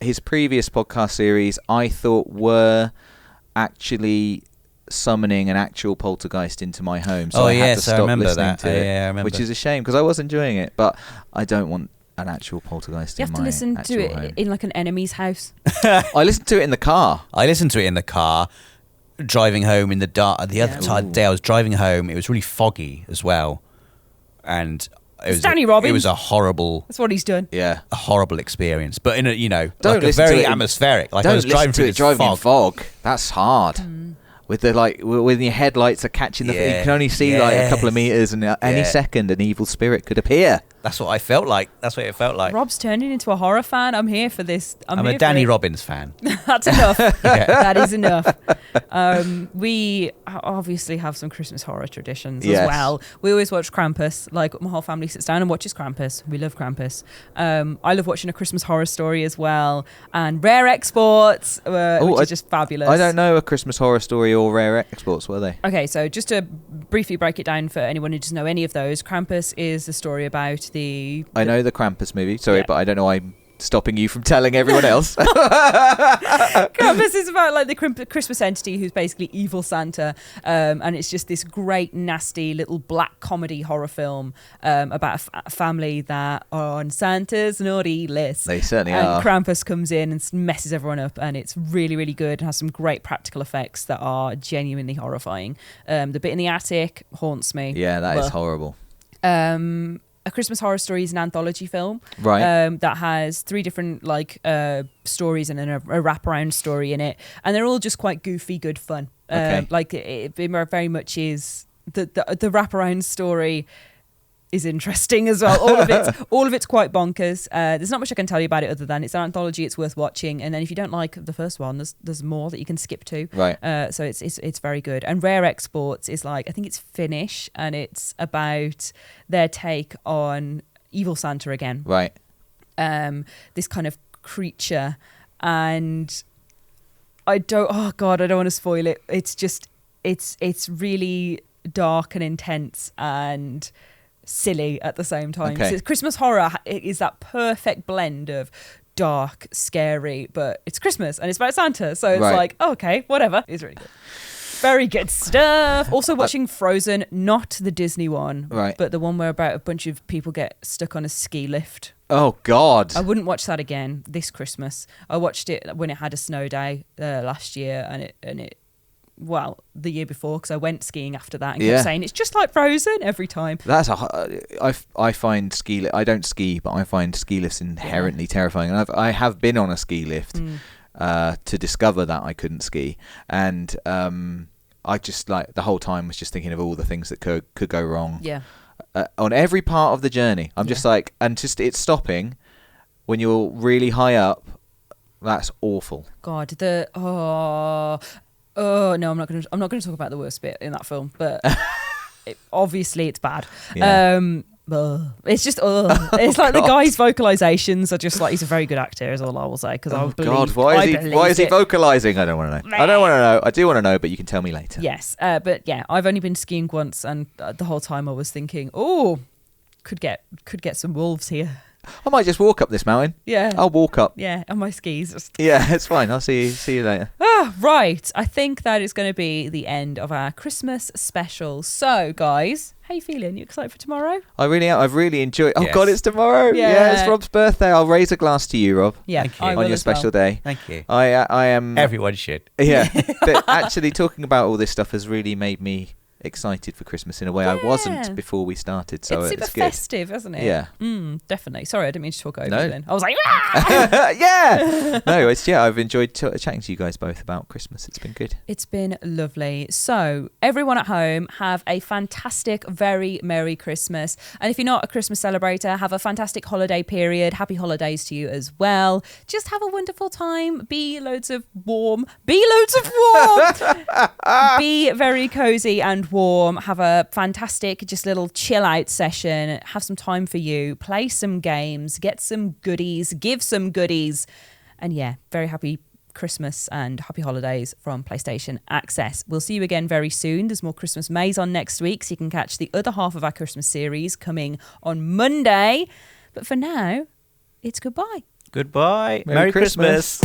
his previous podcast series, I thought, were actually summoning an actual poltergeist into my home. So I had to stop listening to it, Yeah, I remember. which is a shame because I was enjoying it. But I don't want an actual poltergeist You in have my to listen to actual it home. in like an enemy's house. I listened to it in the car. I listened to it in the car, driving home in the dark. The other day I was driving home. It was really foggy as well, and It's Danny Robbins. It was a horrible That's what he's done. Yeah. experience, but in a Don't like a listen to very it in- atmospheric. Like Don't I was listen driving to through it this driving in fog. fog. That's hard. With the when your headlights are catching you can only see like a couple of meters, and any second an evil spirit could appear. That's what I felt like. That's what it felt like. Rob's turning into a horror fan. I'm here for this. I'm here a Danny for it. Robbins fan. That's enough. That is enough. We obviously have some Christmas horror traditions Yes. as well. We always watch Krampus. Like, my whole family sits down and watches Krampus. We love Krampus. I love watching A Christmas Horror Story as well. And Rare Exports, which is just fabulous. I don't know A Christmas Horror Story or Rare Exports, were they? Okay, so just to briefly break it down for anyone who doesn't know any of those, Krampus is the story about I know the Krampus movie, sorry, Yeah. but I don't know why I'm stopping you from telling everyone else. Krampus is about like the Christmas entity who's basically evil Santa, and it's just this great, nasty little black comedy horror film about a family that are on Santa's naughty list. They certainly and are. Krampus comes in and messes everyone up, and it's really, really good and has some great practical effects that are genuinely horrifying. The bit in the attic haunts me. Yeah, that is But, horrible. A Christmas Horror Story is an anthology film, Right. that has 3 different stories and then a wraparound story in it, and they're all just quite goofy, good fun. Okay. It very much is the wraparound story is interesting as well. All of it's quite bonkers. There's not much I can tell you about it other than it's an anthology. It's worth watching, and then if you don't like the first one, there's more that you can skip to. Right. So it's very good. And Rare Exports is I think it's Finnish, and it's about their take on evil Santa again. Right. This kind of creature, and I don't want to spoil it. It's just it's really dark and intense and silly at the same time. Okay. So Christmas horror is that perfect blend of dark, scary, but it's Christmas and it's about Santa, so it's Right. like, oh, okay, whatever. It's really good. Very good stuff. Also watching Frozen, not the Disney one, Right. but the one where about a bunch of people get stuck on a ski lift. Oh, God. I wouldn't watch that again this Christmas. I watched it when it had a snow day last year, and it the year before, because I went skiing after that and kept Yeah. saying it's just like Frozen every time. That's I find I don't ski, but I find ski lifts inherently terrifying. And I have been on a ski lift to discover that I couldn't ski, and I just the whole time was just thinking of all the things that could go wrong. Yeah. On every part of the journey, I'm just it's stopping when you're really high up. That's awful. God, oh no, I'm not gonna talk about the worst bit in that film, but obviously it's bad. Yeah. It's just it's like the guy's vocalizations are just he's a very good actor, is all I will say, because Why is he vocalizing? I don't want to know. I don't want to know. I do want to know, but you can tell me later. Yes, but yeah, I've only been skiing once, and the whole time I was thinking, oh, could get some wolves here. I might just walk up this mountain. Yeah. I'll walk up. Yeah, on my skis. Yeah, it's fine. I'll see you later. Right. I think that is going to be the end of our Christmas special. So, guys, how you feeling? You excited for tomorrow? I really am. I've really enjoyed. Oh Yes. God, it's tomorrow. Yeah. It's Rob's birthday. I'll raise a glass to you, Rob. Yeah, Thank you. I will On your as well. special day. Thank you. I am. Everyone should. Yeah. But actually, talking about all this stuff has really made me excited for Christmas in a way I wasn't before we started. So it's super good. festive, isn't it? Yeah. Definitely. Sorry, I didn't mean to talk over No. you then. I was like, "Ah!" Yeah. No, I've enjoyed chatting to you guys both about Christmas. It's been good. It's been lovely. So, everyone at home, have a fantastic, very Merry Christmas. And if you're not a Christmas celebrator, have a fantastic holiday period. Happy holidays to you as well. Just have a wonderful time. Be loads of warm. Be very cozy and warm. Have a fantastic, just little chill out session. Have some time for you. Play some games. Get some goodies. Give some goodies. And yeah, very happy Christmas and happy holidays from PlayStation Access. We'll see you again very soon. There's more Christmas Maze on next week, so you can catch the other half of our Christmas series coming on Monday. But for now, it's goodbye. Goodbye. Merry Christmas.